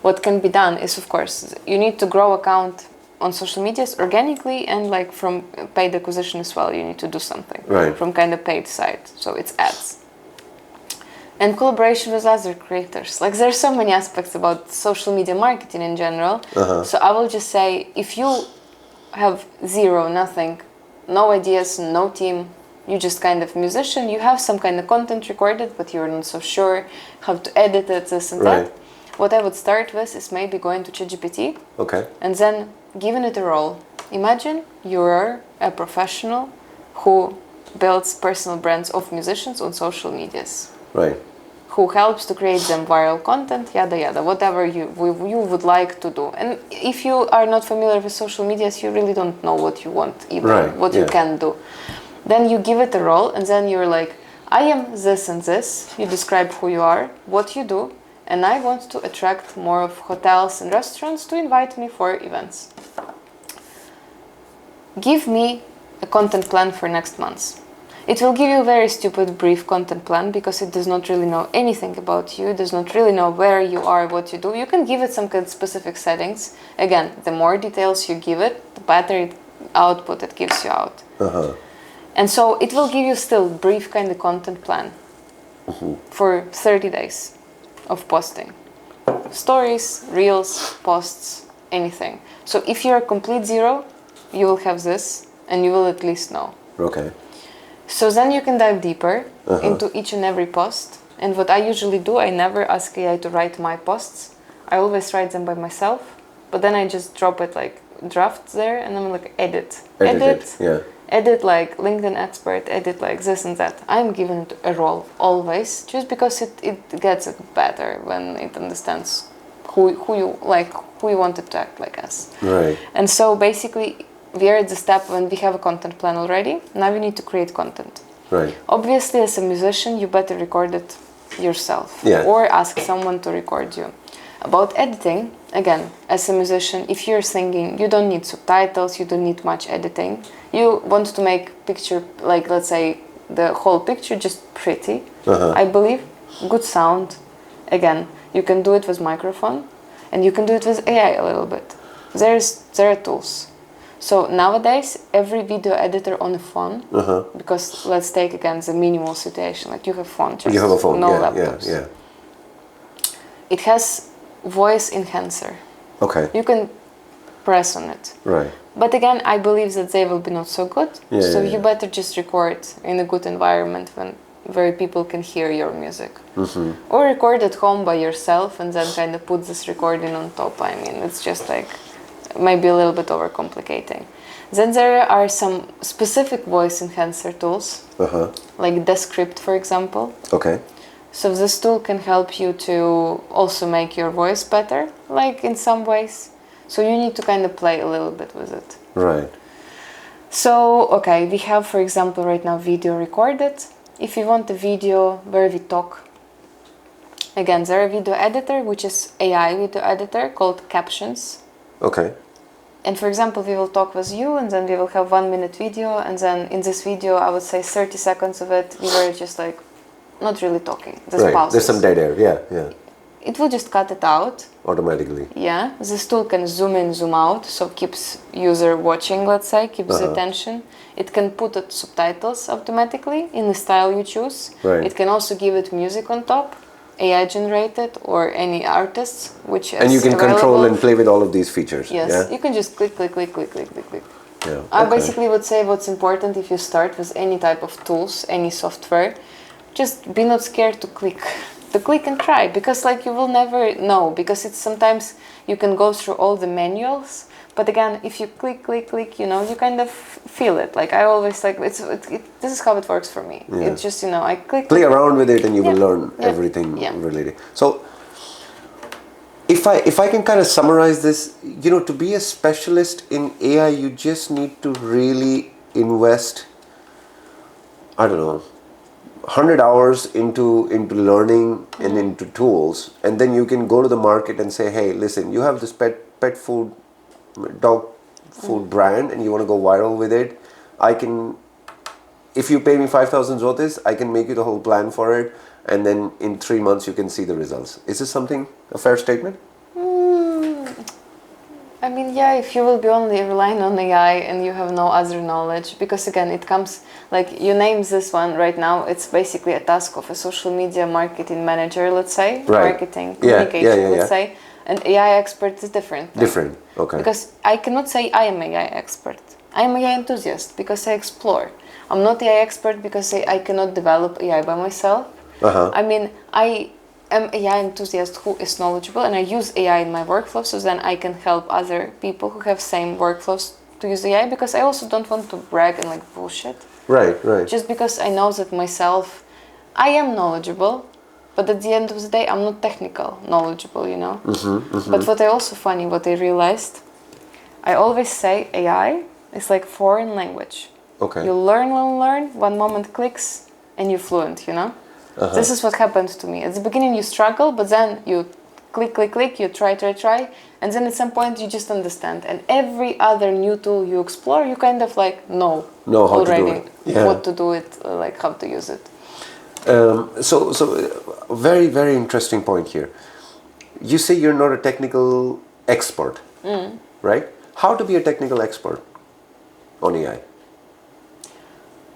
what can be done is, of course, you need to grow account on social medias organically, and from paid acquisition as well, you need to do something. Right. From kind of paid side. So it's ads. And collaboration with other creators. There's so many aspects about social media marketing in general. So I will just say, if you have zero, nothing, no ideas, no team, you just kind of musician, you have some kind of content recorded, but you're not so sure how to edit it, this and that. What I would start with is maybe going to ChatGPT. And then giving it a role. Imagine you're a professional who builds personal brands of musicians on social medias. Right. Who helps to create them viral content, yada yada, whatever you would like to do. And if you are not familiar with social medias, you really don't know what you want either, what you can do. Then you give it a role, and then you're like, I am this and this. You describe who you are, what you do, and I want to attract more of hotels and restaurants to invite me for events. Give me a content plan for next month. It will give you a very stupid, brief content plan because it does not really know anything about you, does not really know where you are, what you do. You can give it some kind of specific settings. Again, the more details you give it, the better output it gives you out. And so it will give you still brief kind of content plan for 30 days of posting. Stories, reels, posts, anything. So if you're a complete zero, you will have this and you will at least know. Okay. So then you can dive deeper into each and every post. And what I usually do, I never ask AI to write my posts. I always write them by myself. But then I just drop it drafts there, and I'm edit. Edit LinkedIn expert, edit this and that. I'm given it a role always, just because it gets it better when it understands who you like, who you wanted to act like as. Right. And so basically, we are at the step when we have a content plan already. Now we need to create content. Right. Obviously, as a musician, you better record it yourself, Yeah. or ask someone to record you. About editing, again, as a musician, if you're singing, you don't need subtitles, you don't need much editing. You want to make picture, like let's say the whole picture just pretty, I believe, good sound. Again, you can do it with microphone, and you can do it with AI a little bit. There are tools. So nowadays, every video editor on a phone, because let's take again the minimal situation, like you have phone, just You have a phone, no yeah, laptops. yeah. It has voice enhancer. Okay. You can press on it. Right. But again, I believe that they will be not so good. Yeah, So yeah, you yeah. better just record in a good environment where people can hear your music. Or record at home by yourself and then kind of put this recording on top. I mean, it's just like maybe a little bit overcomplicating. Then there are some specific voice enhancer tools, like Descript, for example. Okay. So this tool can help you to also make your voice better, like in some ways. So you need to kind of play a little bit with it. Right. So, okay, we have, for example, right now video recorded. If you want a video where we talk, again, there are a video editor, which is AI video editor called Captions. Okay. And for example, we will talk with you and then we will have 1 minute video. And then in this video, I would say 30 seconds of it, we were just like not really talking. There's Right. pauses. There's some dead air. Yeah, yeah. It will just cut it out. Automatically. Yeah, this tool can zoom in, zoom out, so keeps user watching, let's say, keeps the attention. It can put it subtitles automatically in the style you choose. Right. It can also give it music on top, AI generated, or any artists, which is And you can available. control and play with all of these features. Yes, Yeah. you can just click, click, click, click, click, click, click. Yeah. I Okay. basically would say what's important if you start with any type of tools, any software, just be not scared to click and try, because like you will never know, because it's sometimes you can go through all the manuals, but again, if you click, you know, you kind of feel it. Like I always like, this is how it works for me. Yeah. It's just, you know, I click. Play around with it and you will Yeah. learn Yeah. everything Yeah. related. So if I can kind of summarize this, you know, to be a specialist in AI, you just need to really invest, I don't know, 100 hours into learning and into tools, and then you can go to the market and say, hey, listen, you have this pet food, dog food brand, and you want to go viral with it. I can, if you pay me 5,000 zlotys, I can make you the whole plan for it, and then in 3 months you can see the results. Is this something, a fair statement? I mean, yeah, if you will be only relying on AI and you have no other knowledge, because again, it comes, like you name this one right now, it's basically a task of a social media marketing manager, let's say, Right. marketing, communication, let's say, and AI expert is different. Different, okay. Because I cannot say I am AI expert. I am AI enthusiast because I explore. I'm not AI expert because I cannot develop AI by myself. I mean, I am AI enthusiast who is knowledgeable, and I use AI in my workflow, so then I can help other people who have same workflows to use AI, because I also don't want to brag and like bullshit. Right, right. Just because I know that myself, I am knowledgeable, but at the end of the day, I'm not technical knowledgeable, you know? But what I also funny, what I realized, I always say AI is like foreign language. Okay. You learn, one moment clicks, and you're fluent, you know? This is what happened to me. At the beginning you struggle, but then you click, you try, and then at some point you just understand. And every other new tool you explore, you kind of like know how already to do it. Yeah. what to do it, like how to use it. So very, very interesting point here. You say you're not a technical expert, right? How to be a technical expert on AI?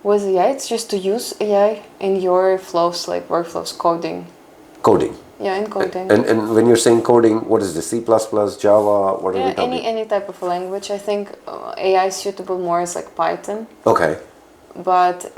With AI, it's just to use AI in your flows, like workflows, coding. Coding. Yeah, in coding. And when you're saying coding, what is this? C++, Java? What are we Yeah, talking? any type of language. I think AI is suitable more as like Python. Okay. But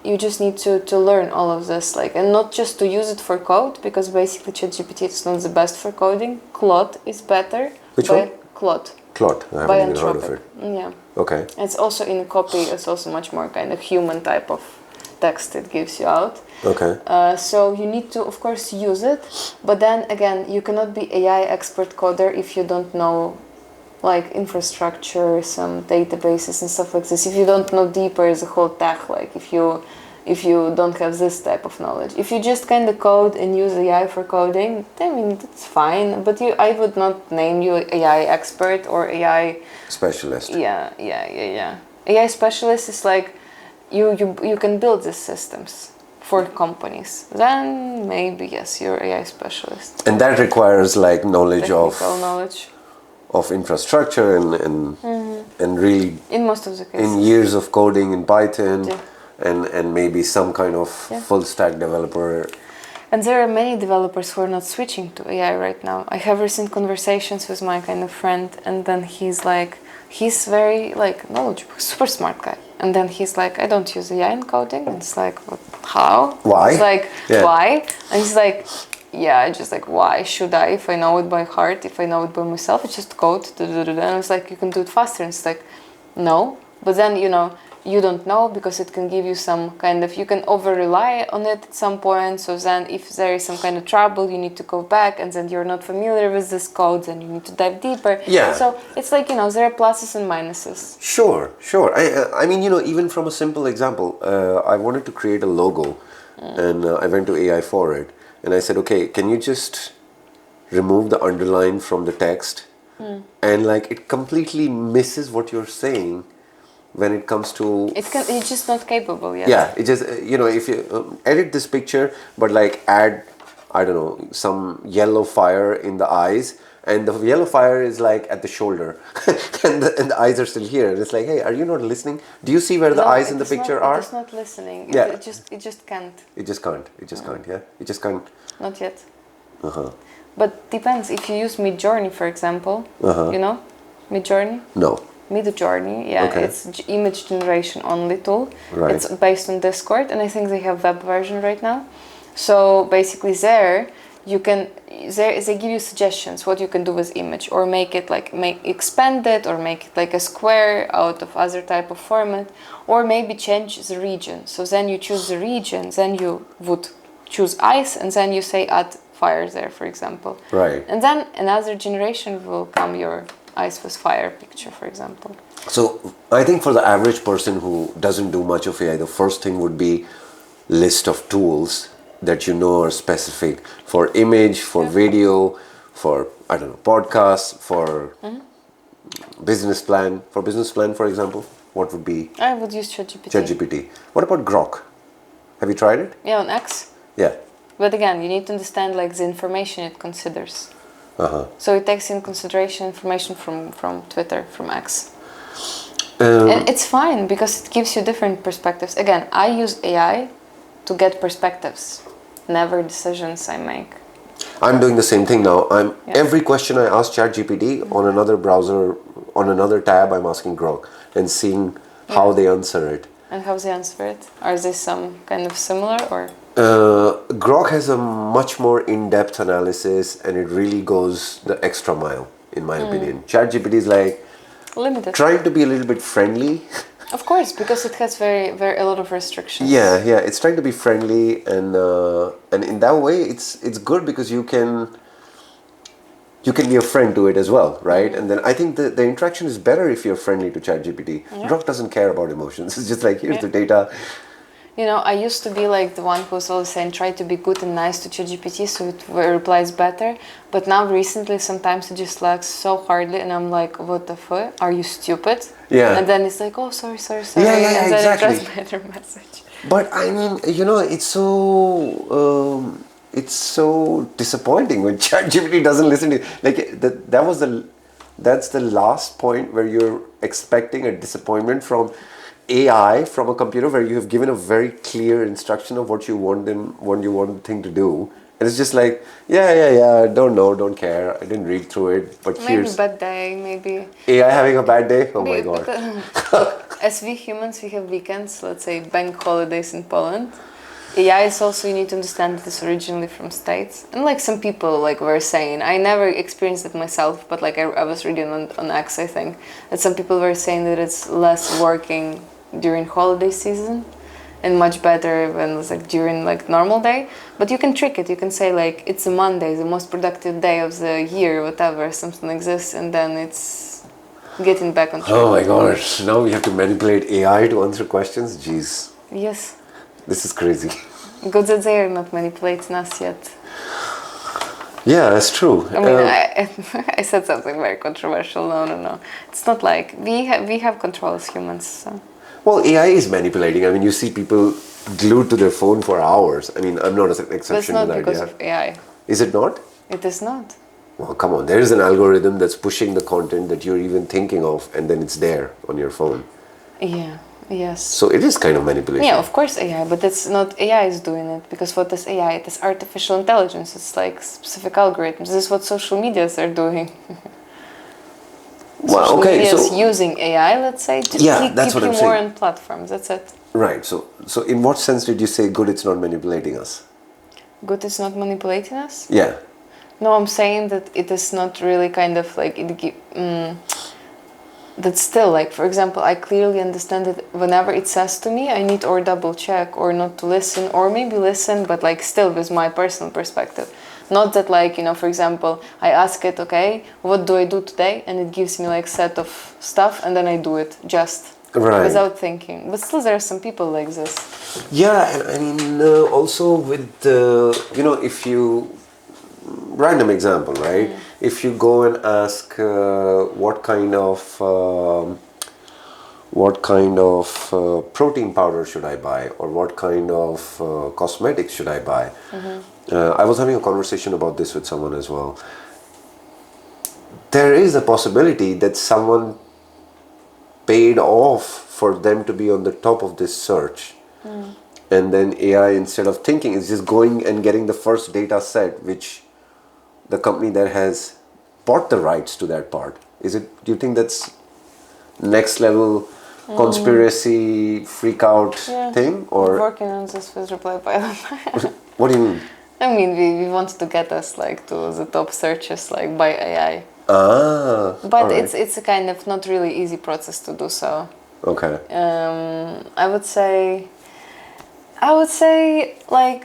you just need to learn all of this, like, and not just to use it for code, because basically ChatGPT is not the best for coding. Claude is better. Which one? Claude. Claude. I haven't even heard of it. Yeah. Okay. It's also in copy. It's also much more kind of human type of text it gives you out. Okay. So you need to, of course, use it. But then again, you cannot be AI expert coder if you don't know like infrastructure, some databases and stuff like this. If you don't know deeper the whole tech, like if you don't have this type of knowledge. If you just kind of code and use AI for coding, I mean, that's fine. But I would not name you AI expert or AI Specialist. Yeah. AI specialist is like you can build these systems for companies. Then maybe yes, you're AI specialist. And that requires like knowledge Technical knowledge. of infrastructure and really In most of the cases. in years of coding in Python. Yeah. And maybe some kind of full stack developer. And there are many developers who are not switching to AI right now. I have recent conversations with my kind of friend, and then he's very like knowledgeable, super smart guy. And then he's like, I don't use AI in coding. And it's like, what, how? Why? It's like, why? And he's like, yeah, just like, why should I? If I know it by heart, if I know it by myself, it's just code. And it's like, you can do it faster. And it's like, no. But then, you don't know because it can give you some kind of, you can over rely on it at some point. So then if there is some kind of trouble, you need to go back, and then you're not familiar with this code, then you need to dive deeper. Yeah. So it's like, there are pluses and minuses. Sure. I mean, even from a simple example, I wanted to create a logo and I went to AI for it. And I said, okay, can you just remove the underline from the text? And like it completely misses what you're saying. When it comes to It's just not capable yet. Yeah, it just if you edit this picture but like add, I don't know, some yellow fire in the eyes, and the yellow fire is like at the shoulder and the eyes are still here, and it's like, hey, are you not listening? Do you see where the eyes in the picture are? It's not listening. Yeah. It just can't. It just can't. Yeah, it just can't. Not yet. But depends. If you use Midjourney, for example, Midjourney. No. Midjourney, yeah, Okay. it's image generation only tool. Right. It's based on Discord, and I think they have web version right now. So basically, they give you suggestions what you can do with image, or expand it, or make it like a square out of other type of format, or maybe change the region. So then you choose the region, then you would choose ice, and then you say add fire there, for example. Right. And then another generation will come your ice with fire picture, for example. So I think for the average person who doesn't do much of AI, the first thing would be list of tools that are specific for image, for video, for, I don't know, podcasts, for business plan. For business plan, for example, what would be? I would use ChatGPT. ChatGPT. What about Grok? Have you tried it? Yeah, on X. Yeah. But again, you need to understand like the information it considers. So it takes in consideration information from Twitter, from X. And it's fine because it gives you different perspectives. Again, I use AI to get perspectives, never decisions I make. I'm doing the same thing now. Every question I ask ChatGPT on another browser, on another tab, I'm asking Grok and seeing how they answer it. And how they answer it? Are they some kind of similar or? Grok has a much more in-depth analysis, and it really goes the extra mile, in my opinion. ChatGPT is like limited, trying to be a little bit friendly. Of course, because it has very a lot of restrictions. Yeah, it's trying to be friendly, and in that way, it's good because you can be a friend to it as well, right? And then I think the interaction is better if you're friendly to ChatGPT. Grok doesn't care about emotions. It's just like, here's the data. I used to be like the one who's always saying try to be good and nice to ChatGPT so it replies better. But now recently sometimes it just lags so hardly and I'm like, what the fuck? Are you stupid? Yeah. And then it's like, oh, sorry. Yeah, and then exactly. it translates better message. But I mean, it's so disappointing when ChatGPT doesn't listen to you. Like that's the last point where you're expecting a disappointment from AI, from a computer, where you have given a very clear instruction of what you want the thing to do, and it's just like, yeah, don't know, don't care, I didn't read through it, but Maybe here's bad day, maybe. AI having a bad day. Oh my god. As we humans, we have weekends, let's say bank holidays in Poland. AI is also, you need to understand that it's originally from States. And like some people were saying, I never experienced it myself, but I was reading on X, I think, that some people were saying that it's less working during holiday season. and much better when it's like during like normal day. But you can trick it. You can say like it's a Monday, the most productive day of the year, whatever, something like this, and then it's getting back on track. Oh my gosh, now we have to manipulate AI to answer questions? Jeez, Yes. this is crazy. Good that they are not manipulating us yet. Yeah, that's true. I mean, I said something very controversial. No. It's not like we have control as humans. So. Well, AI is manipulating. I mean, you see people glued to their phone for hours. I mean, I'm not an But it's exception not to that. because Yeah. of AI. Is it not? It is not. Well, come on. There is an algorithm that's pushing the content that you're even thinking of, and then it's there on your phone. Yeah. Yes. So it is kind of manipulation. Yeah, of course AI, but it's not AI is doing it, because what is AI? It is artificial intelligence. It's like specific algorithms. This is what social medias are doing. Well, Social okay, media is so using AI, let's say, to Yeah, keep that's what you I'm more saying. on platforms. That's it. right. So in what sense did you say good? It's not manipulating us. Good is not manipulating us. Yeah. No, I'm saying that it is not really kind of like that still, like, for example, I clearly understand that whenever it says to me I need or double check or not to listen, or maybe listen, but like still with my personal perspective. Not that like, for example, I ask it, okay, what do I do today? And it gives me like set of stuff and then I do it just Right. without thinking. But still there are some people like this. Yeah, and I mean also with if you random example, right? If you go and ask what kind of protein powder should I buy, or what kind of cosmetics should I buy? I was having a conversation about this with someone as well. There is a possibility that someone paid off for them to be on the top of this search. And then AI, instead of thinking, is just going and getting the first data set, which the company that has bought the rights to that part. Do you think that's next level conspiracy freak out thing? We're Or working on this with Reply Pilot. what do you mean? I mean, we want to get us like to the top searches like by AI. But alright. it's a kind of not really easy process to do so. Okay. I would say like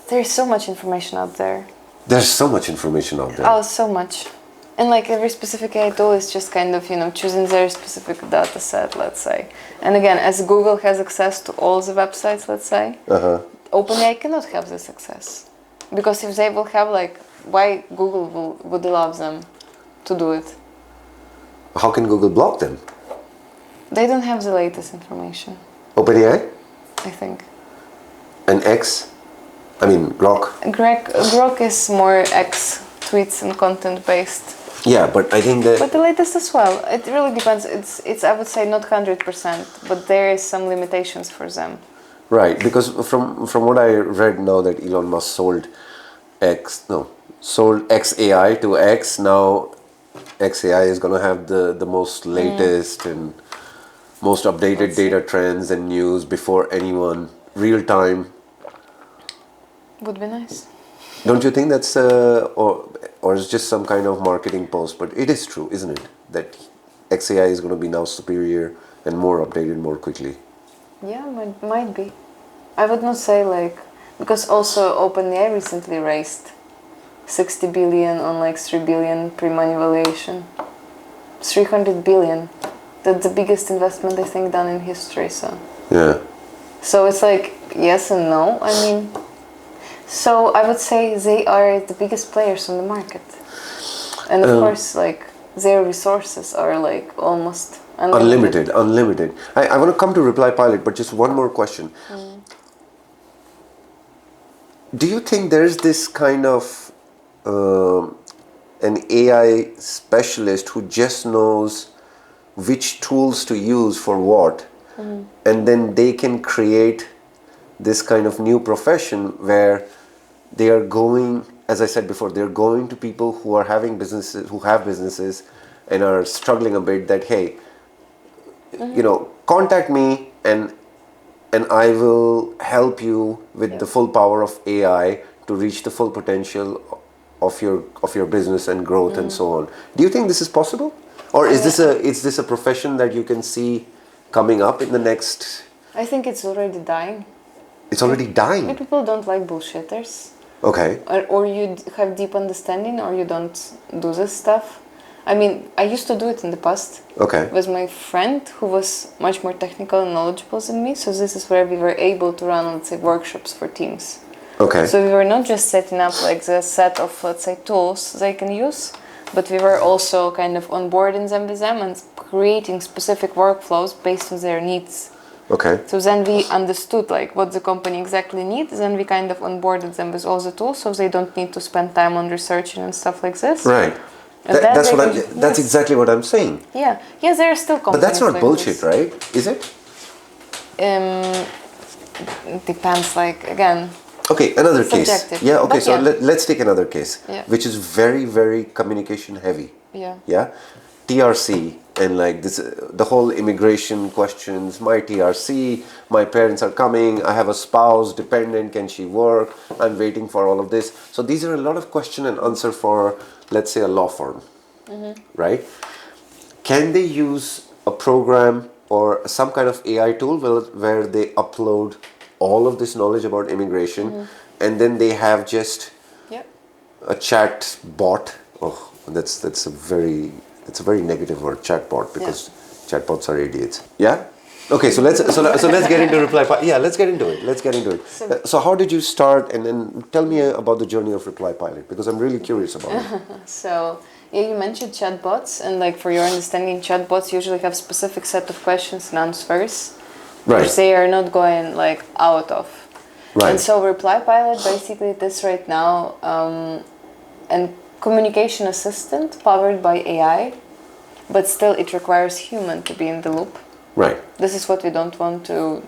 there's so much information out there. There's so much information out there. Oh, so much. And like every specific AI tool is just kind of, choosing their specific data set, let's say. And again, as Google has access to all the websites, let's say, OpenAI cannot have this access. Because if they will have, like, why Google would allow them to do it? How can Google block them? They don't have the latest information, OpenAI? I think. And Grok? Grok is more X tweets and content based. Yeah, but I think that... But the latest as well. It really depends. It's I would say not 100%, but there is some limitations for them. Right, because from what I read now that Elon Musk sold XAI to X, now XAI is going to have the most latest and most updated data trends and news before anyone, real time. Would be nice. Don't you think that's or it's just some kind of marketing post? But it is true, isn't it? That XAI is going to be now superior and more updated more quickly. Yeah, might be. I would not say like, because also OpenAI recently raised 60 billion on like 3 billion pre-money valuation. 300 billion. That's the biggest investment I think done in history. So yeah. So it's like yes and no. I mean, so I would say they are the biggest players on the market, and of course like their resources are like almost unlimited. I want to come to Reply Pilot, but just one more question. Do you think there's this kind of an AI specialist who just knows which tools to use for what, and then they can create this kind of new profession where they are going, as I said before, they're going to people who are having businesses, who have businesses and are struggling a bit, that hey, contact me and I will help you with the full power of AI to reach the full potential of your business and growth and so on. Do you think this is possible, or is this a profession that you can see coming up in the next I think it's already dying. It's already dying. People don't like bullshitters. Okay. Or you have deep understanding, or you don't do this stuff. I mean, I used to do it in the past. Okay. With my friend who was much more technical and knowledgeable than me. So this is where we were able to run, let's say, workshops for teams. Okay. So we were not just setting up like the set of, let's say, tools they can use, but we were also kind of onboarding them with them and creating specific workflows based on their needs. Okay. So then we understood like what the company exactly needs, then we kind of onboarded them with all the tools so they don't need to spend time on researching and stuff like this. Right. That's exactly what I'm saying. Yeah. Yeah, there are still companies. But that's not like bullshit, this. right? Is it? Depends, like, again. Okay, another Subjective. case. Yeah, okay, But so yeah. let's take another case, Yeah. which is very, very communication heavy. Yeah. Yeah? TRC and like this, the whole immigration questions, my TRC, my parents are coming, I have a spouse, dependent, can she work? I'm waiting for all of this. So these are a lot of question and answer for, let's say, a law firm, right? Can they use a program or some kind of AI tool where they upload all of this knowledge about immigration and then they have just Yeah. a chat bot? Oh, that's a very negative word, chatbot, because chatbots are idiots. Yeah. Okay, so let's get into reply. Yeah, let's get into it. So how did you start, and then tell me about the journey of Reply Pilot, because I'm really curious about it. So, yeah, you mentioned chatbots, and like for your understanding, chatbots usually have specific set of questions and answers, Right. which they are not going like out of. Right. And so Reply Pilot basically it is right now an communication assistant powered by AI, but still it requires human to be in the loop. Right. This is what we don't want to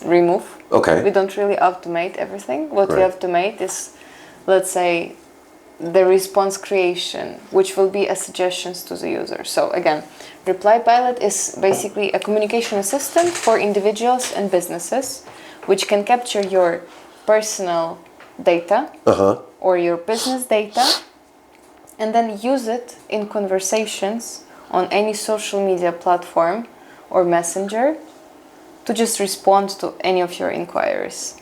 remove. Okay. We don't really automate everything. What we Right. automate is, let's say, the response creation, which will be as suggestions to the user. So again, Reply Pilot is basically a communication assistant for individuals and businesses, which can capture your personal data or your business data and then use it in conversations on any social media platform or messenger to just respond to any of your inquiries,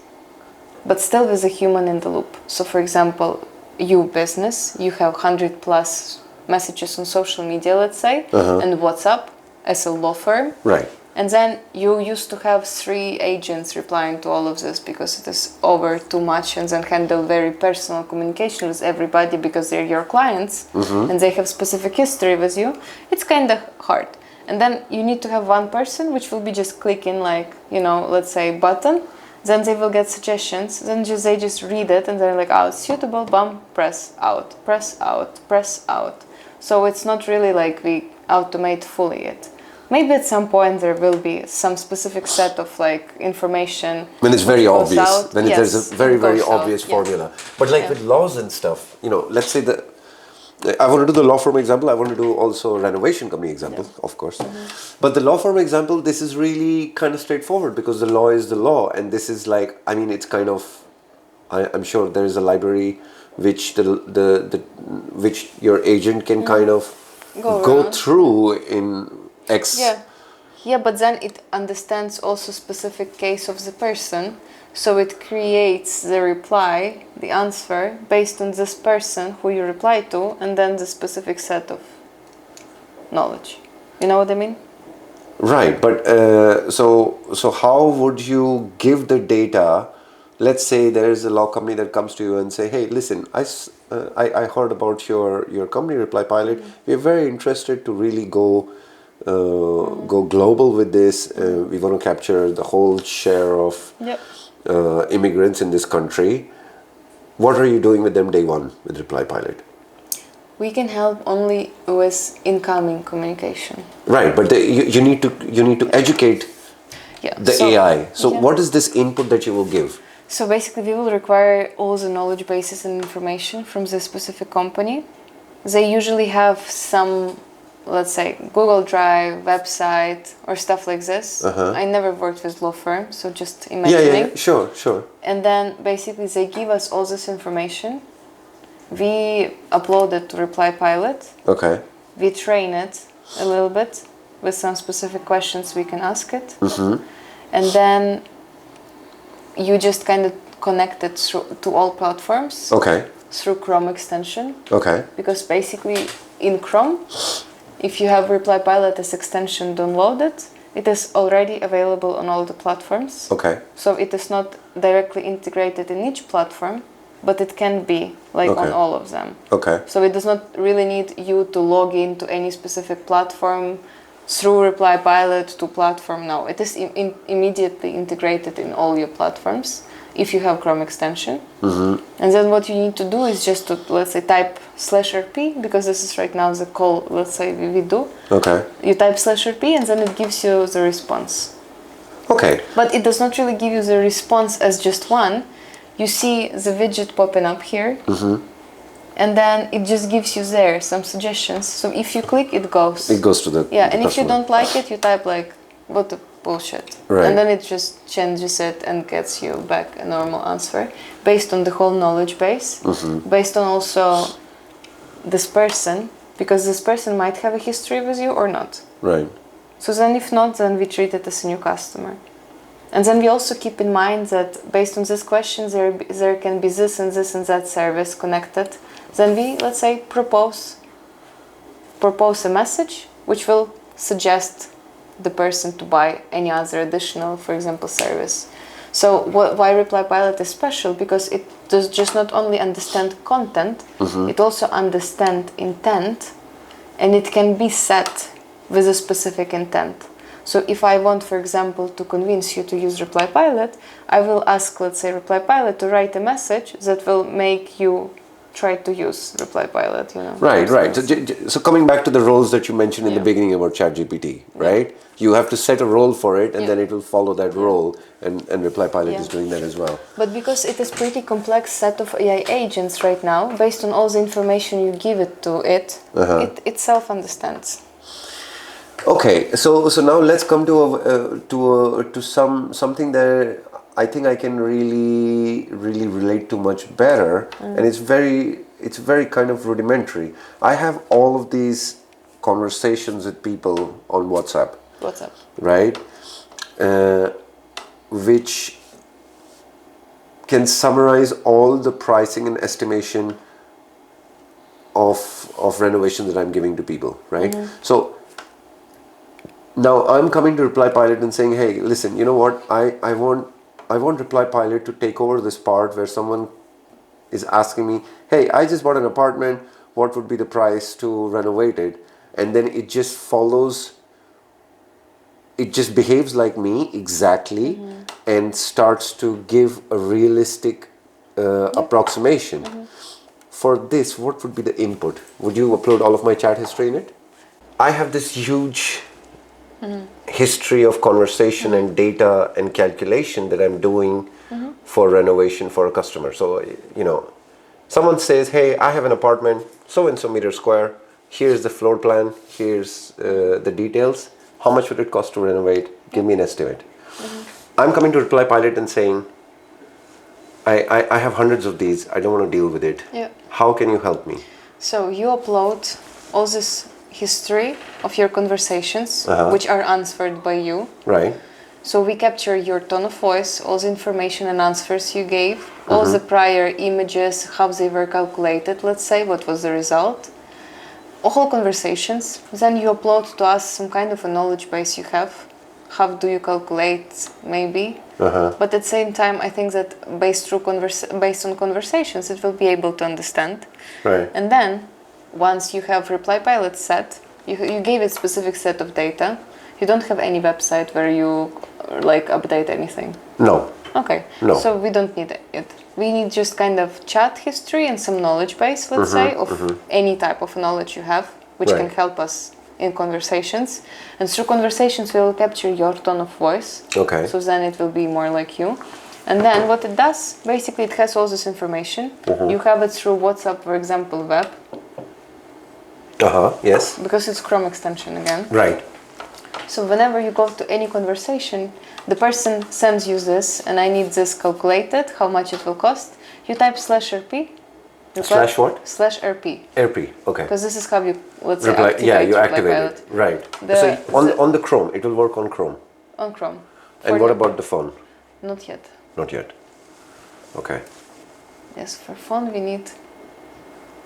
but still with a human in the loop. So for example, you business, you have 100 plus messages on social media, let's say, and WhatsApp as a law firm. Right. And then you used to have 3 agents replying to all of this because it is over too much, and then handle very personal communication with everybody because they're your clients and they have specific history with you. It's kind of hard. And then you need to have one person which will be just clicking like, you know, let's say button. Then they will get suggestions. Then they just read it and they're like, oh, it's suitable, bum, press out, press out, press out. So it's not really like we automate fully it. Maybe at some point there will be some specific set of like information. When it's very goes obvious, out. when Yes, there's a very, it very goes out, obvious yes. formula. But like with laws and stuff, you know, let's say I want to do the law firm example, I want to do also renovation company example, of course. But the law firm example, this is really kind of straightforward because the law is the law. And this is like, I mean, it's kind of, I'm sure there is a library which which your agent can kind of go through in X. Yeah, but then it understands also specific case of the person, so it creates the reply, the answer based on this person who you reply to, and then the specific set of knowledge. You know what I mean? Right, but so how would you give the data? Let's say there is a law company that comes to you and say, hey, listen, I heard about your company, Reply Pilot. We're very interested to really go global with this. We want to capture the whole share of immigrants in this country. What are you doing with them day one with Reply Pilot? We can help only with incoming communication. Right, but you need to educate the AI. So what is this input that you will give? So basically we will require all the knowledge bases and information from the specific company. They usually have some, let's say, Google Drive, website, or stuff like this. I never worked with law firm, so just imagining. Yeah, sure. And then basically they give us all this information. We upload it to Reply Pilot. Okay. We train it a little bit with some specific questions we can ask it. and then you just kind of connect it to all platforms Okay. through Chrome extension. Okay. Because basically in Chrome, if you have Reply Pilot as extension downloaded, it is already available on all the platforms. Okay. So it is not directly integrated in each platform, but it can be like on Okay. all of them. Okay. So it does not really need you to log into any specific platform through Reply Pilot to platform. No, it is immediately integrated in all your platforms if you have Chrome extension. Mm-hmm. And then what you need to do is just to, let's say, type /rp, because this is right now the call, let's say, we do. Okay. You type /rp and then it gives you the response. Okay. But it does not really give you the response as just one. You see the widget popping up here. Mm-hmm. And then it just gives you there some suggestions. So if you click, it goes. It goes to the Yeah, the and if you customer. don't like it, you type like, what the bullshit. Right. And then it just changes it and gets you back a normal answer based on the whole knowledge base, based on also this person, because this person might have a history with you or not. Right. So then if not, then we treat it as a new customer. And then we also keep in mind that based on these questions, there can be this and this and that service connected. Then we, let's say, propose a message which will suggest the person to buy any other additional, for example, service. So why Reply Pilot is special? Because it does just not only understand content, it also understands intent, and it can be set with a specific intent. So if I want, for example, to convince you to use Reply Pilot, I will ask, let's say, Reply Pilot to write a message that will make you try to use Reply Pilot, you know. Right, right. So coming back to the roles that you mentioned in the Yeah. beginning about ChatGPT, right? You have to set a role for it, and Yeah. then it will follow that role, and Reply Pilot Yeah. is doing that as well. But because it is pretty complex set of AI agents right now, based on all the information you give it to it, it self-understands. Okay, so now let's come to something that I think I can really relate to much better, and it's very kind of rudimentary. I have all of these conversations with people on WhatsApp, What's up? right? Which can summarize all the pricing and estimation of renovation that I'm giving to people, right? So now I'm coming to Reply Pilot and saying, hey, listen, you know what? I want Reply Pilot to take over this part where someone is asking me, hey, I just bought an apartment, what would be the price to renovate it? And then it just follows, it just behaves like me exactly, and starts to give a realistic approximation. For this, what would be the input? Would you upload all of my chat history in it? I have this huge history of conversation and data and calculation that I'm doing for renovation for a customer. So, you know, someone says, hey, I have an apartment, so and so meter square, here's the floor plan, here's the details. How much would it cost to renovate? Give me an estimate. I'm coming to Reply Pilot and saying, I have hundreds of these, I don't want to deal with it. Yeah. How can you help me? So you upload all this history of your conversations, which are answered by you. Right. So we capture your tone of voice, all the information and answers you gave, all the prior images, how they were calculated, let's say, what was the result. All conversations. Then you upload to us some kind of a knowledge base you have. How do you calculate, maybe. But at the same time, I think that based on conversations, it will be able to understand. Right. And then, once you have Reply Pilot set, you gave it specific set of data. You don't have any website where you like update anything. No. Okay. No. So we don't need it. We need just kind of chat history and some knowledge base, let's say, of any type of knowledge you have, which can Right. help us in conversations. And through conversations, we will capture your tone of voice. Okay. So then it will be more like you. And then what it does, basically it has all this information. You have it through WhatsApp, for example, web, Yes. because it's Chrome extension again. Right. So whenever you go to any conversation, the person sends you this, and I need this calculated, how much it will cost. You type /rp. Slash what? /rp. RP. Okay. Because this is how you, let's say, Reply, activate yeah, you Reply activate Pilot it. Right. The- So on the Chrome, it will work on Chrome. on Chrome. And what about the phone? Not yet. Not yet. Okay. Yes, for phone we need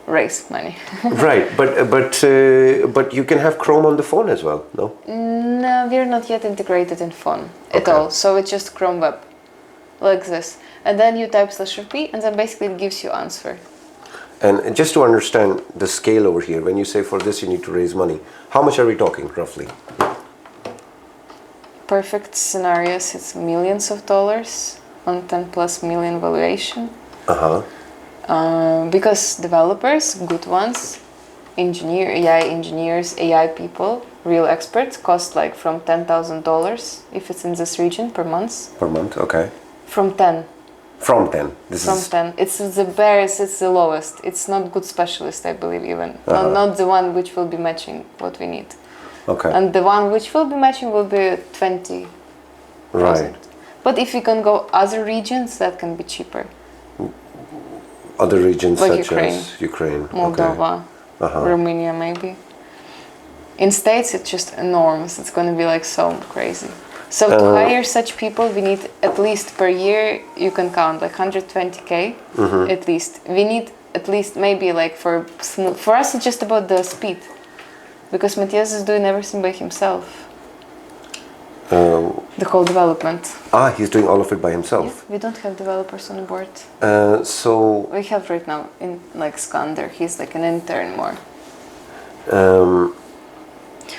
raise money. Right, but you can have Chrome on the phone as well, no? No, we're not yet integrated in phone at Okay. all. So it's just Chrome Web, like this. And then you type /rp, and then basically it gives you answer. And just to understand the scale over here, when you say for this you need to raise money, how much are we talking roughly? Perfect scenarios, it's millions of dollars on 10 plus million valuation. Because developers, good ones, AI engineers, AI people, real experts, cost like from $10,000 if it's in this region per month. Per month, okay. From 10. From 10. From 10. It's the barest, it's the lowest. It's not good specialist, I believe, even. Not the one which will be matching what we need. Okay. And the one which will be matching will be 20,000. Right. But if you can go other regions, that can be cheaper. Other regions Like such as Ukraine, Moldova, Romania, maybe. In States, it's just enormous. It's going to be like so crazy. So to hire such people, we need at least per year, you can count like 120K at least. We need at least maybe like for us, it's just about the speed. Because Matthias is doing everything by himself. The whole development. He's doing all of it by himself. Yeah, we don't have developers on board. So We have right now in like Skander. He's like an intern more.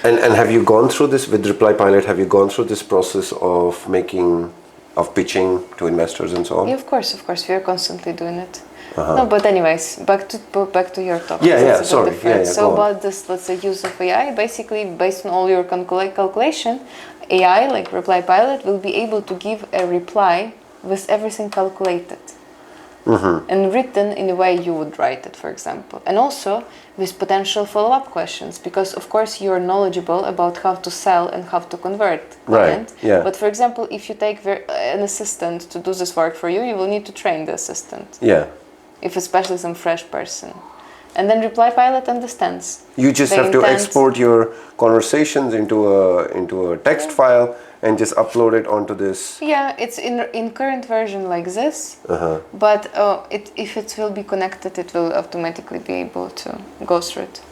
and have you gone through this with Reply Pilot? Have you gone through this process of pitching to investors and so on? Yeah, of course, we are constantly doing it. No, but anyways, back to your topic. Yeah, sorry. So about this, let's say, use of AI, basically based on all your calculation, AI, like Reply Pilot, will be able to give a reply with everything calculated and written in the way you would write it, for example. And also with potential follow-up questions, because of course you are knowledgeable about how to sell and how to convert. Right, yeah. But for example, if you take an assistant to do this work for you, you will need to train the assistant. Yeah. If especially some fresh person. And then Reply Pilot understands. You just have to export your conversations into a text file and just upload it onto this. Yeah, it's in current version like this. But if it will be connected, it will automatically be able to go through it.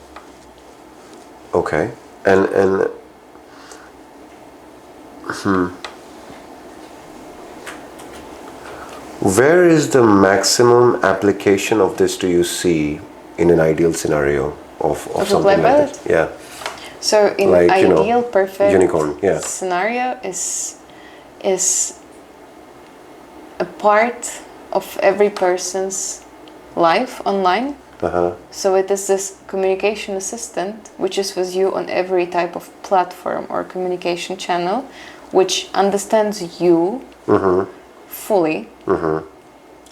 Okay. And where is the maximum application of this do you see in an ideal scenario of something like that? Yeah. So in like, ideal perfect unicorn, yeah. scenario is a part of every person's life online. So it is this communication assistant which is with you on every type of platform or communication channel, which understands you fully.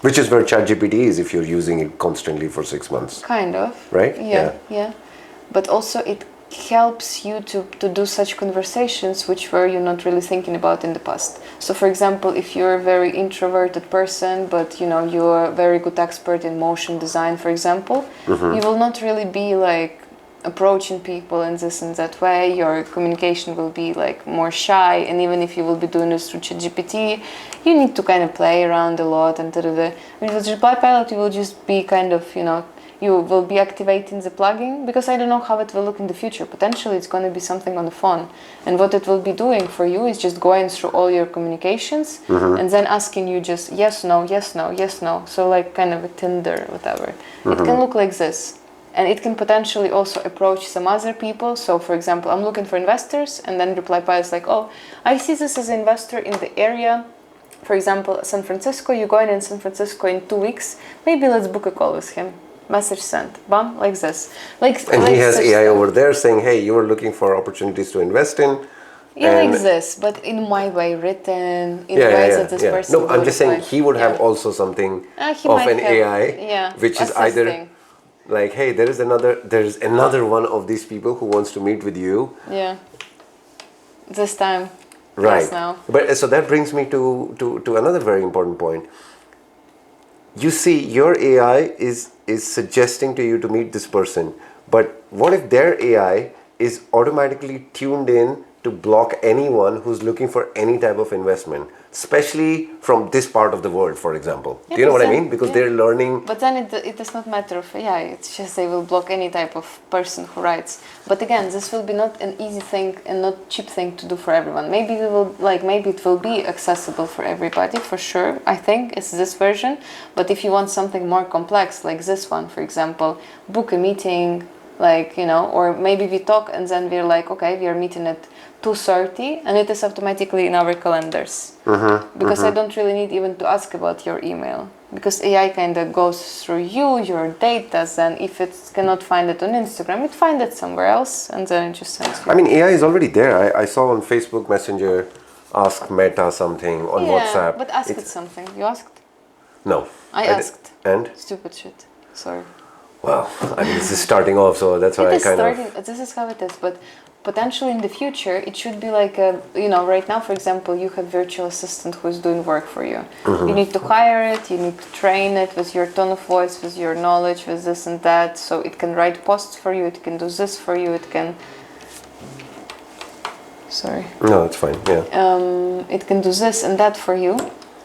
Which is where ChatGPT is if you're using it constantly for 6 months. Kind of. Right? Yeah. But also it helps you to do such conversations which were you not really thinking about in the past. So for example, if you're a very introverted person, but you're a very good expert in motion design, for example, you will not really be like approaching people in this and that way. Your communication will be like more shy, and even if you will be doing this through ChatGPT, you need to kind of play around a lot and with Reply Pilot you will just be kind of you will be activating the plugin, because I don't know how it will look in the future. Potentially it's going to be something on the phone, and what it will be doing for you is just going through all your communications and then asking you just yes, no, yes, no, yes, no. So like kind of a Tinder, whatever. It can look like this. And it can potentially also approach some other people. So for example, I'm looking for investors, and then Reply Pilot is like, oh, I see this as an investor in the area. For example, San Francisco, you're going in San Francisco in 2 weeks. Maybe let's book a call with him. Message sent. Bam, like this. And he has AI over there saying, hey, you were looking for opportunities to invest in. Yeah, like this, but in my way, written, in ways that this person. No, I'm just saying he would have also something of an AI, which is either like, hey, there's another one of these people who wants to meet with you. Yeah. This time. Right. Yes, now. But so that brings me to another very important point. You see, your AI is suggesting to you to meet this person, but what if their AI is automatically tuned in to block anyone who's looking for any type of investment, especially from this part of the world, for example. Yeah, Do you know but what I then- mean? Because yeah. they're learning. But then it does not matter of AI. It's just they will block any type of person who writes. But again, this will be not an easy thing and not cheap thing to do for everyone. Maybe maybe it will be accessible for everybody for sure. I think it's this version. But if you want something more complex, like this one, for example, book a meeting, or maybe we talk and then we're like, okay, we are meeting at 2:30 and it is automatically in our calendars. Because I don't really need even to ask about your email, because AI kind of goes through your data, and if it cannot find it on Instagram, it finds it somewhere else and then it just sends you. I mean, AI is already there. I saw on Facebook Messenger, ask Meta something, on WhatsApp. But ask it something. You asked? No. I asked. And? Stupid shit. Sorry. Well, I mean, this is starting off, so that's why It I is kind starting. of... This is how it is, but potentially in the future, it should be like right now, for example, you have virtual assistant who is doing work for you. You need to hire it, you need to train it with your tone of voice, with your knowledge, with this and that, so it can write posts for you, it can do this for you, it can... Sorry. No, it's fine, yeah. It can do this and that for you.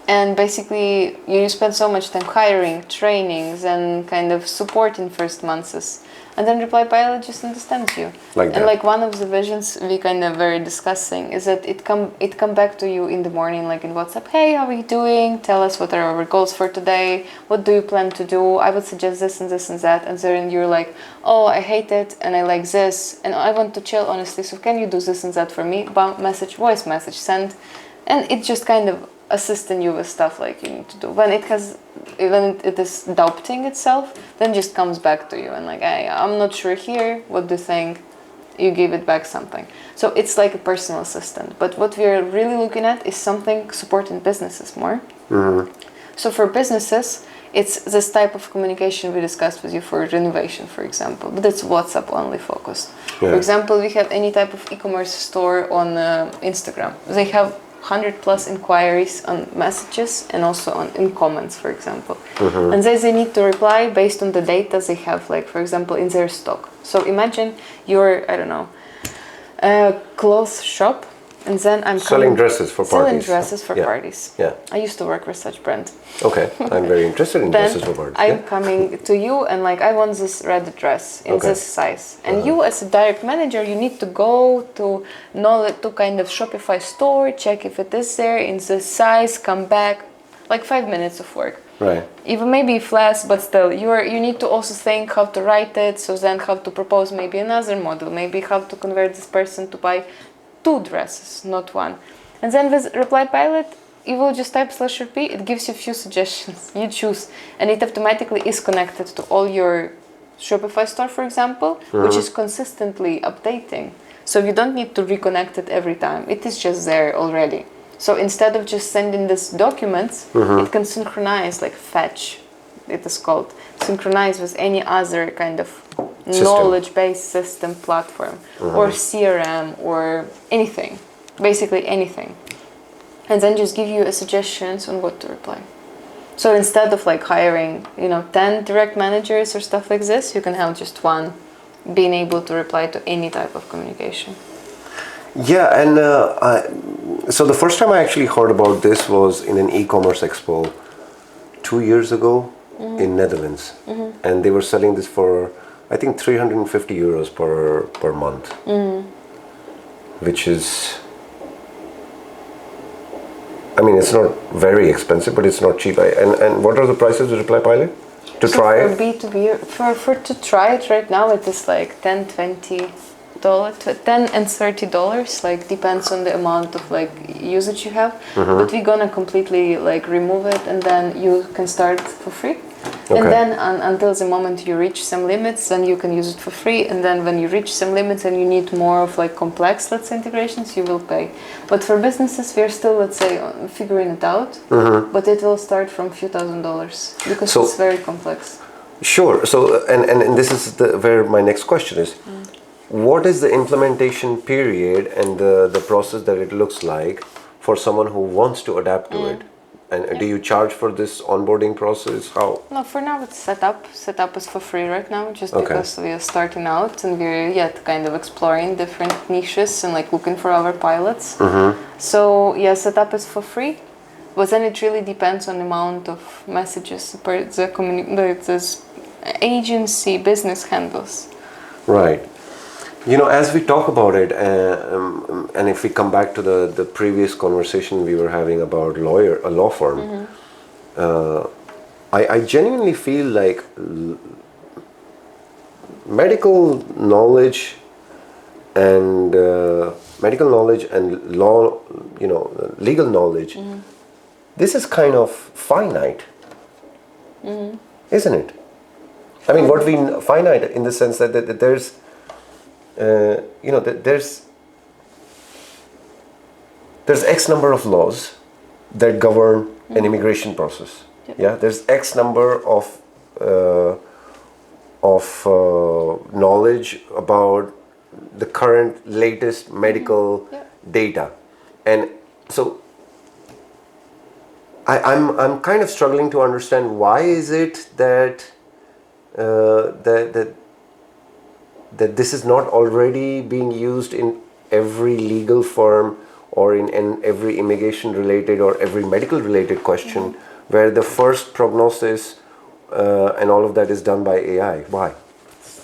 And basically, you spend so much time hiring, trainings, and kind of supporting first months. And then Reply Pilot just understands you. Like that. And like one of the visions we kind of were discussing is that it come back to you in the morning, like in WhatsApp. Hey, how are you doing? Tell us what are our goals for today. What do you plan to do? I would suggest this and this and that. And then you're like, oh, I hate it and I like this and I want to chill, honestly. So can you do this and that for me? Bump message, voice message, send. And it just kind of assisting you with stuff like you need to do. When it is doubting itself, then just comes back to you and like, hey, I'm not sure here, what do you think? You give it back something. So it's like a personal assistant. But what we're really looking at is something supporting businesses more. So for businesses, it's this type of communication we discussed with you for renovation, for example, but it's WhatsApp only focused. Yeah. For example, we have any type of e-commerce store on Instagram. They have 100 plus inquiries on messages and also in comments, for example. And they need to reply based on the data they have, like, for example, in their stock. So imagine you're, I don't know, a clothes shop, and then I'm Selling dresses for selling parties. dresses for Yeah. parties. Yeah. I used to work with such brand. Okay, I'm very interested in Then dresses for parties. I'm Yeah. coming to you and like I want this red dress in Okay. this size. And you as a direct manager, you need to go to kind of Shopify store, check if it is there in this size, come back, like 5 minutes of work. Right. Even maybe if less, but still, you need to also think how to write it. So then, how to propose maybe another model, maybe how to convert this person to buy 2 dresses, not 1. And then with Reply Pilot, you will just type /RP. It gives you a few suggestions. You choose, and it automatically is connected to all your Shopify store, for example, which is consistently updating. So you don't need to reconnect it every time. It is just there already. So instead of just sending these documents, it can synchronize, like fetch, it is called, synchronize with any other kind of knowledge-based system platform or CRM or anything, basically anything. And then just give you suggestions on what to reply. So instead of like hiring, 10 direct managers or stuff like this, you can have just one being able to reply to any type of communication. Yeah, and so the first time I actually heard about this was in an e-commerce expo 2 years ago in Netherlands, and they were selling this for I think 350 euros per month, which is, I mean, it's not very expensive, but it's not cheap. And what are the prices of Reply Pilot to try for it? B2B, for to try it right now, it is like $10 and $30, like depends on the amount of like usage you have. But we're gonna completely like remove it, and then you can start for free. Okay. And then until the moment you reach some limits, then you can use it for free. And then when you reach some limits and you need more of like complex, let's say, integrations, you will pay. But for businesses, we're still, let's say, figuring it out. But it will start from a few $1,000s because So- it's very complex. Sure. So, and this is where my next question is. What is the implementation period and the process that it looks like for someone who wants to adapt to it? And do you charge for this onboarding process? How? No, for now it's set up. Set up is for free right now, just Okay. because we are starting out and we're yet kind of exploring different niches and like looking for our pilots. So yeah, setup is for free, but then it really depends on the amount of messages this agency business handles. Right. As we talk about it, and if we come back to the previous conversation we were having about a law firm, I genuinely feel like medical knowledge and law, legal knowledge, this is kind of finite, isn't it? I mean, what we finite in the sense that there's there's X number of laws that govern an immigration process. Yep. Yeah, there's X number of knowledge about the current latest medical data, and so I'm kind of struggling to understand why is it that that this is not already being used in every legal firm or in every immigration related or every medical related question, where the first prognosis and all of that is done by AI. Why?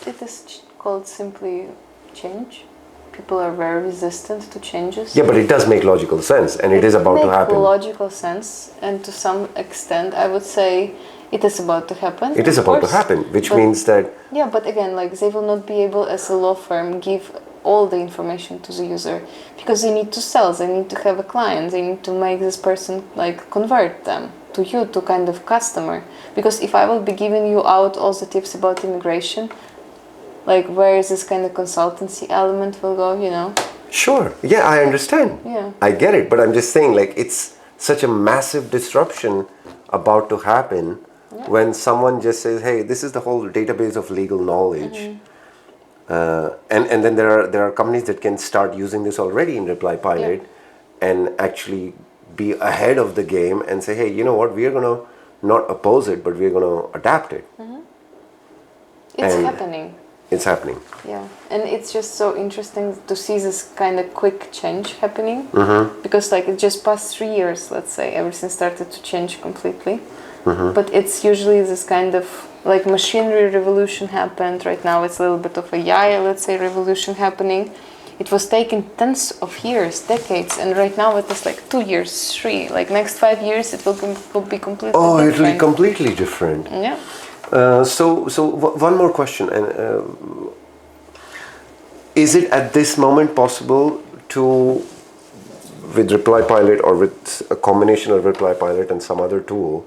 It is called simply change. People are very resistant to changes. Yeah, but it does make logical sense, and it is about to happen. It makes logical sense, and to some extent, I would say it is about to happen. It is about to happen, which means that... Yeah, but again, like they will not be able, as a law firm, give all the information to the user, because they need to sell, they need to have a client, they need to make this person like convert them to you, to kind of customer. Because if I will be giving you out all the tips about immigration, like where is this kind of consultancy element will go, Sure, yeah, I understand. Yeah. I get it, but I'm just saying, like, it's such a massive disruption about to happen when someone just says, hey, this is the whole database of legal knowledge. And then there are companies that can start using this already in Reply Pilot and actually be ahead of the game and say, hey, you know what, we are going to not oppose it, but we're going to adapt it. It's happening. It's happening. Yeah, and it's just so interesting to see this kind of quick change happening, because like it just past 3 years, let's say, everything started to change completely. But it's usually this kind of like machinery revolution happened. Right now it's a little bit of a AI, let's say, revolution happening. It was taking tens of years, decades, and right now it is like 2 years, 3. Like next 5 years it will be completely different. It will be completely different. Yeah. So one more question, and is it at this moment possible to, with Reply Pilot or with a combination of Reply Pilot and some other tool,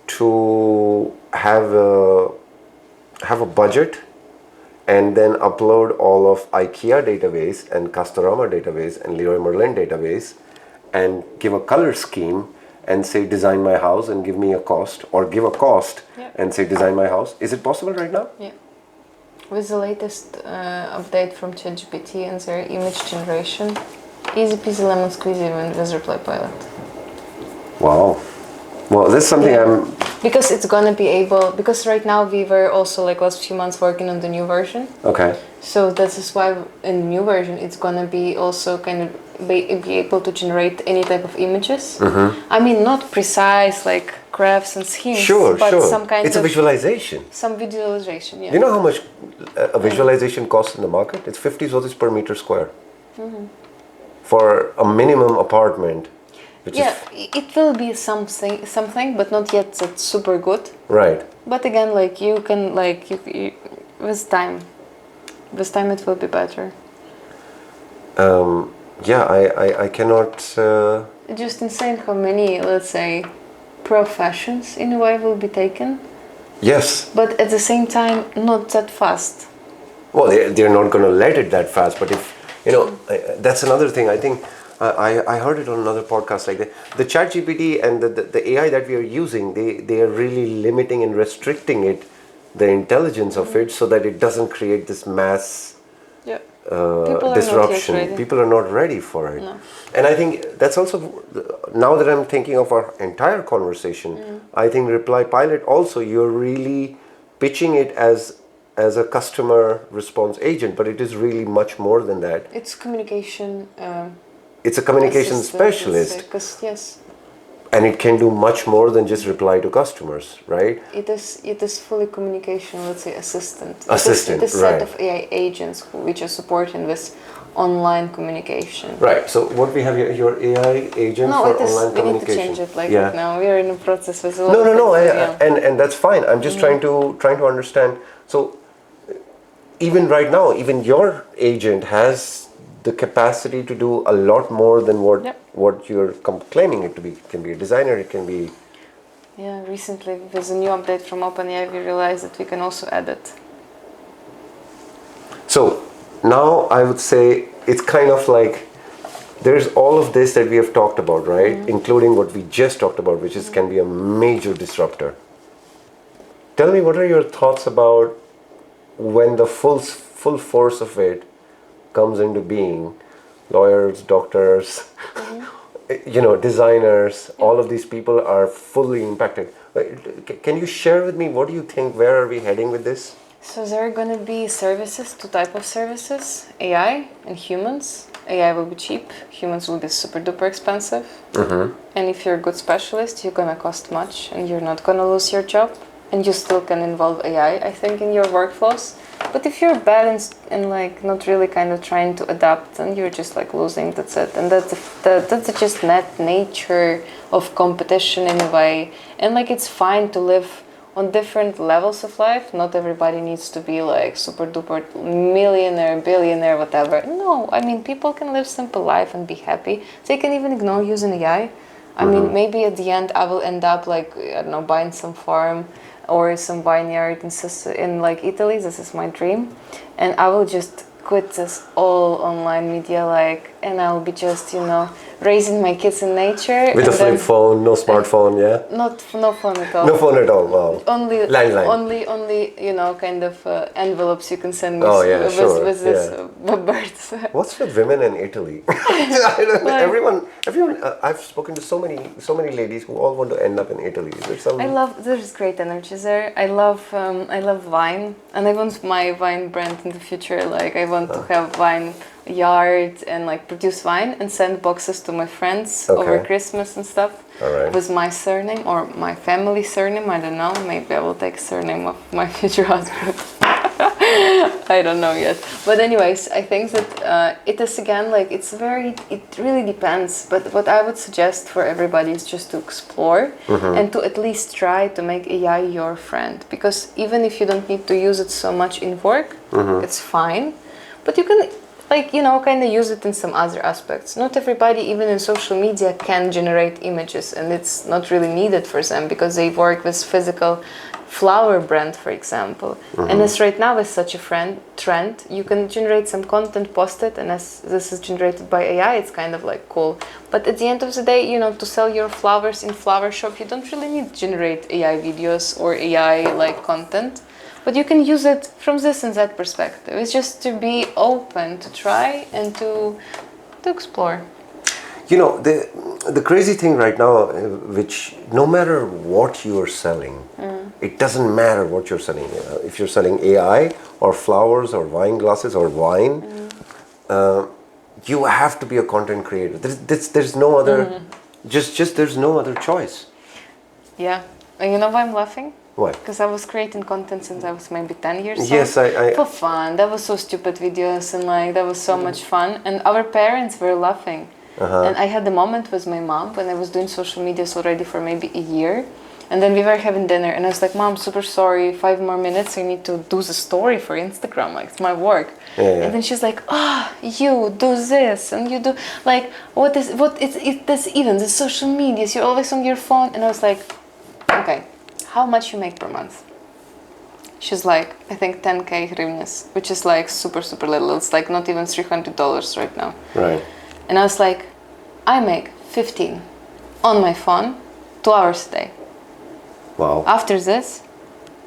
to have a budget and then upload all of IKEA database and Castorama database and Leroy Merlin database and give a color scheme and say design my house and give me a cost, or give a cost and say design my house? Is it possible right now? Yeah. With the latest update from ChatGPT and their image generation, easy peasy lemon squeezy even with Reply Pilot. Wow. Well, that's something Because it's gonna be able, because right now we were also like last few months working on the new version. Okay. So this is why in the new version it's gonna be also kind of be able to generate any type of images. I mean, not precise like graphs and schemes, but some kind it's a visualization. Some visualization, yeah. You know how much a visualization costs in the market? It's 50 zlotys per meter square for a minimum apartment. It will be something, but not yet that's super good. Right. But again, like you can, like you with time it will be better. I cannot. It's just insane how many, let's say, professions in a way will be taken. Yes. But at the same time, not that fast. Well, they're not going to let it that fast. But if that's another thing. I think. I heard it on another podcast, like the ChatGPT and the AI that we are using, they are really limiting and restricting it, the intelligence of it, so that it doesn't create this mass People are not yet disruption. ready. People are not ready for it. No. And I think that's also, now that I'm thinking of our entire conversation, I think Reply Pilot also, you're really pitching it as a customer response agent, but it is really much more than that. It's communication. It's a communication Assistant, specialist, let's say, 'cause, yes, and it can do much more than just reply to customers, right? it is fully communication, let's say, assistant. Assistant, it is right. set of AI agents which are supporting this online communication. Right. So what we have here, your AI agent No, for it is. online We need to communication. change it like Yeah. right now. We are in a process with a lot No, of no, no. things, yeah. And that's fine. I'm just trying to understand. So even right now, even your agent has the capacity to do a lot more than what Yep. what you're claiming it to be. It can be a designer. It can be. Yeah, recently with a new update from OpenAI, we realized that we can also edit. So now I would say it's kind of like there's all of this that we have talked about, right? Including what we just talked about, which is can be a major disruptor. Tell me, what are your thoughts about when the full force of it comes into being? Lawyers, doctors, designers, all of these people are fully impacted. Can you share with me, what do you think, where are we heading with this? So there are going to be services, two types of services, AI and humans. AI will be cheap, humans will be super duper expensive. And if you're a good specialist, you're going to cost much and you're not going to lose your job. And you still can involve AI, I think, in your workflows. But if you're bad and like not really kind of trying to adapt, then you're just like losing, that's it. And that's just net nature of competition in a way. And like it's fine to live on different levels of life. Not everybody needs to be like super duper millionaire, billionaire, whatever. No, I mean, people can live simple life and be happy. They can even ignore using AI. I mean, maybe at the end I will end up like, I don't know, buying some farm or some vineyard in like Italy. This is my dream. And I will just quit this all online media, like, and I'll be just, raising my kids in nature. With a flip phone, no smartphone, yeah? No phone at all. No phone at all, wow. Only Landline. only kind of envelopes you can send me Oh, yeah, with, sure, with this birds. What's with women in Italy? I don't know, everyone. I've spoken to so many ladies who all want to end up in Italy. Is there some? There's great energy there. I love wine, and I want my wine brand in the future. Like I want to have wine yard and like produce wine and send boxes to my friends over Christmas and stuff. All right. With my surname or my family surname, I don't know. Maybe I will take surname of my future husband. I don't know yet. But anyways, I think that it is again like it really depends. But what I would suggest for everybody is just to explore and to at least try to make AI your friend. Because even if you don't need to use it so much in work, it's fine. But you can kind of use it in some other aspects. Not everybody, even in social media, can generate images, and it's not really needed for them because they work with physical flower brand, for example. And as right now is such a trend, you can generate some content, post it, and as this is generated by AI, it's kind of like cool. But at the end of the day, to sell your flowers in flower shop, you don't really need to generate AI videos or AI like content. But you can use it from this and that perspective. It's just to be open, to try and to explore. The crazy thing right now, which no matter what you are selling, it doesn't matter what you're selling. If you're selling AI or flowers or wine glasses or wine, you have to be a content creator. There's no other, just there's no other choice. Yeah. And you know why I'm laughing? Why? Because I was creating content since I was maybe 10 years old. Yes, I for fun. That was so stupid videos and like that was so much fun. And our parents were laughing. And I had a moment with my mom when I was doing social medias already for maybe a year. And then we were having dinner and I was like, Mom, super sorry, 5 more minutes, I need to do the story for Instagram, like it's my work. Yeah. And then she's like, you do this and you do like this even the social medias, you're always on your phone. And I was like, okay, how much you make per month? She's like, I think 10k hryvnias, which is like super, super little. It's like not even $300 right now. Right. And I was like, I make 15 on my phone, 2 hours a day. Wow. After this,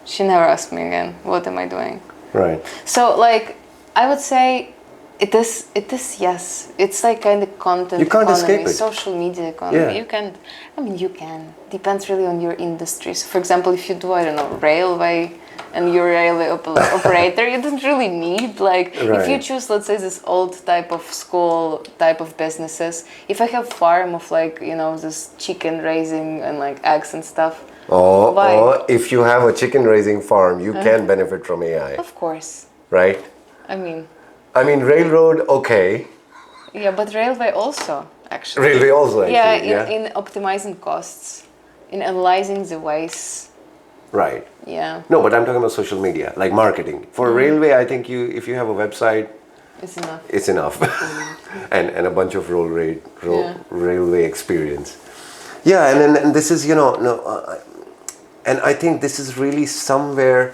she never asked me again, what am I doing? Right. So like, I would say It is, yes. It's like kind of content You can't economy, escape it. social media economy. Yeah. You can, I mean, you can. Depends really on your industry. So, for example, if you do, I don't know, railway, and you're a railway operator, you don't really need, like, if you Right. choose, let's say, this old type of school, type of businesses. If I have farm of, like, you know, this chicken raising and, like, eggs and stuff, why? Or if you have a chicken raising farm, you can benefit from AI, Of course. right? I mean, I mean, railroad, okay. yeah, but railway also, actually. Railway also, actually, Yeah, yeah. in optimizing costs, in analyzing the ways. Right. Yeah, No, but I'm talking about social media, like marketing. For railway, I think if you have a website, it's enough. it's enough, and a bunch of Yeah. railway experience. Yeah, and this is no, and I think this is really somewhere.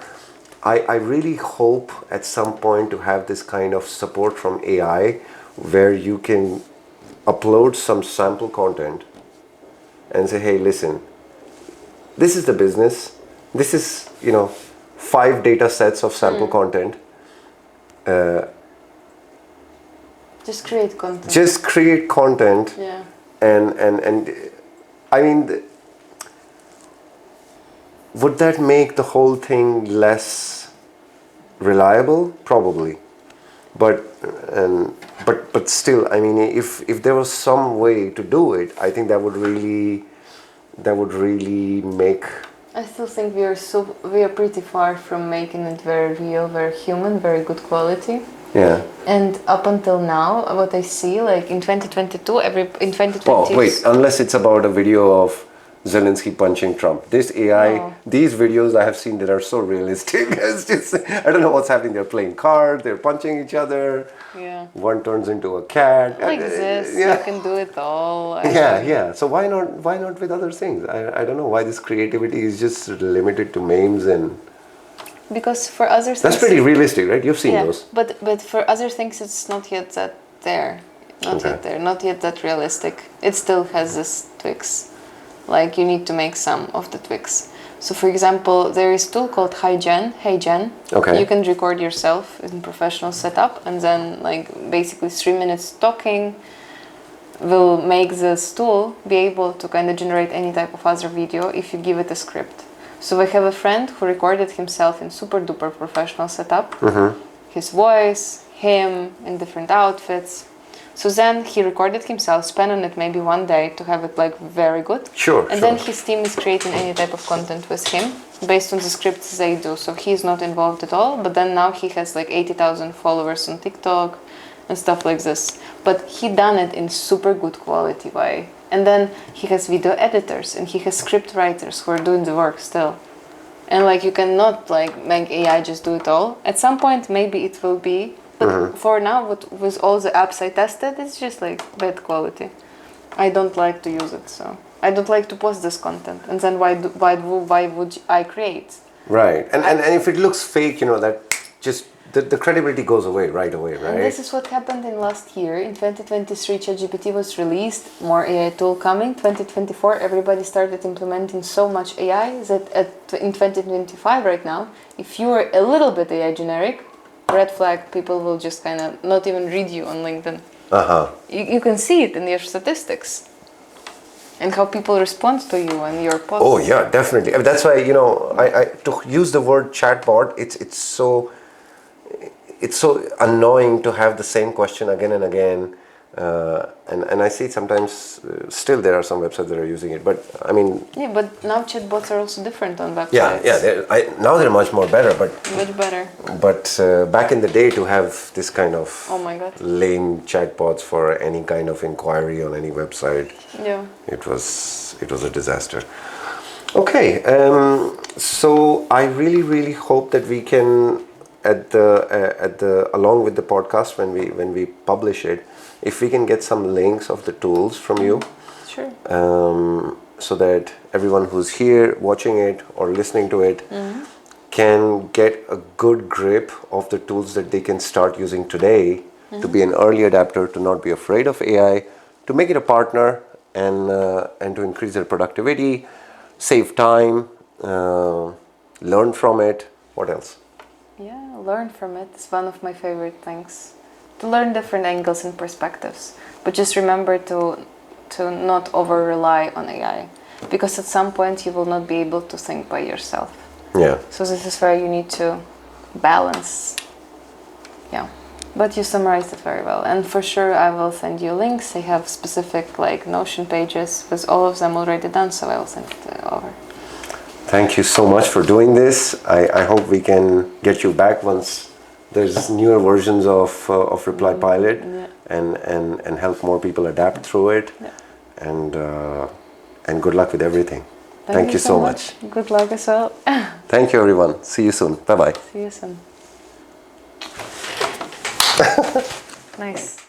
I really hope at some point to have this kind of support from AI, where you can upload some sample content and say, hey, listen, this is the business. This is 5 data sets of sample content. Just create content. Just create content. Yeah. And I mean, would that make the whole thing less reliable? Probably, but but still, I mean, if there was some way to do it, I think that would really make. I still think we are pretty far from making it very real, very human, very good quality. Yeah. And up until now, what I see, like in 2022, in 2020. Oh wait, unless it's about a video of Zelensky punching Trump. This AI, No. these videos I have seen that are so realistic. It's just, I don't know what's happening. They're playing cards, they're punching each other. Yeah. One turns into a cat. Like this, Yeah. you can do it all. Yeah. So why not with other things? I don't know why this creativity is just limited to memes and. Because for other things. That's pretty realistic, right? You've seen those. But for other things, it's not yet that there. Not yet that realistic. It still has this tweaks. Like you need to make some of the tweaks. So for example, there is a tool called HeyGen. Okay. You can record yourself in professional setup, and then like basically 3 minutes talking will make this tool be able to kind of generate any type of other video if you give it a script. So I have a friend who recorded himself in super duper professional setup. His voice, him in different outfits. So then he recorded himself, spent on it maybe 1 day to have it like very good. Sure. And then his team is creating any type of content with him based on the scripts they do. So he's not involved at all, but then now he has like 80,000 followers on TikTok and stuff like this. But he done it in super good quality way. And then he has video editors and he has script writers who are doing the work still. And like you cannot like make AI just do it all. At some point maybe it will be, but for now with all the apps I tested, it's just like bad quality. I don't like to use it, so I don't like to post this content. And then why would I create? Right. And if it looks fake, that just the credibility goes away right away, right? And this is what happened in last year. In 2023, ChatGPT was released, more AI tool coming. 2024, everybody started implementing so much AI that in 2025 right now, if you are a little bit AI generic, red flag, people will just kind of not even read you on LinkedIn. You can see it in your statistics and how people respond to you and your posts. Oh yeah, definitely. I mean, that's why I to use the word chatbot, it's so annoying to have the same question again and again, and I see sometimes still there are some websites that are using it, but I mean. Yeah, but now chatbots are also different on websites. Yeah. Now they're much more better, but. Much better. But back in the day, to have this kind of. Oh my God. Lame chatbots for any kind of inquiry on any website. Yeah. It was a disaster. Okay, so I really hope that we can along with the podcast when we publish it, if we can get some links of the tools from you. Sure. So that everyone who's here watching it or listening to it can get a good grip of the tools that they can start using today to be an early adapter, to not be afraid of AI, to make it a partner, and to increase their productivity, save time, learn from it. What else? Yeah, learn from it. It's one of my favorite things. to learn different angles and perspectives. But just remember to not over rely on AI, because at some point you will not be able to think by yourself. Yeah. So this is where you need to balance. Yeah. But you summarized it very well. And for sure I will send you links. I have specific like Notion pages with all of them already done, so I will send it over. Thank you so much for doing this. I hope we can get you back once there's newer versions of Reply Pilot, and help more people adapt through it. Yeah. And good luck with everything. Thank you so much. Good luck as well. Thank you, everyone. See you soon. Bye-bye. See you soon. Nice.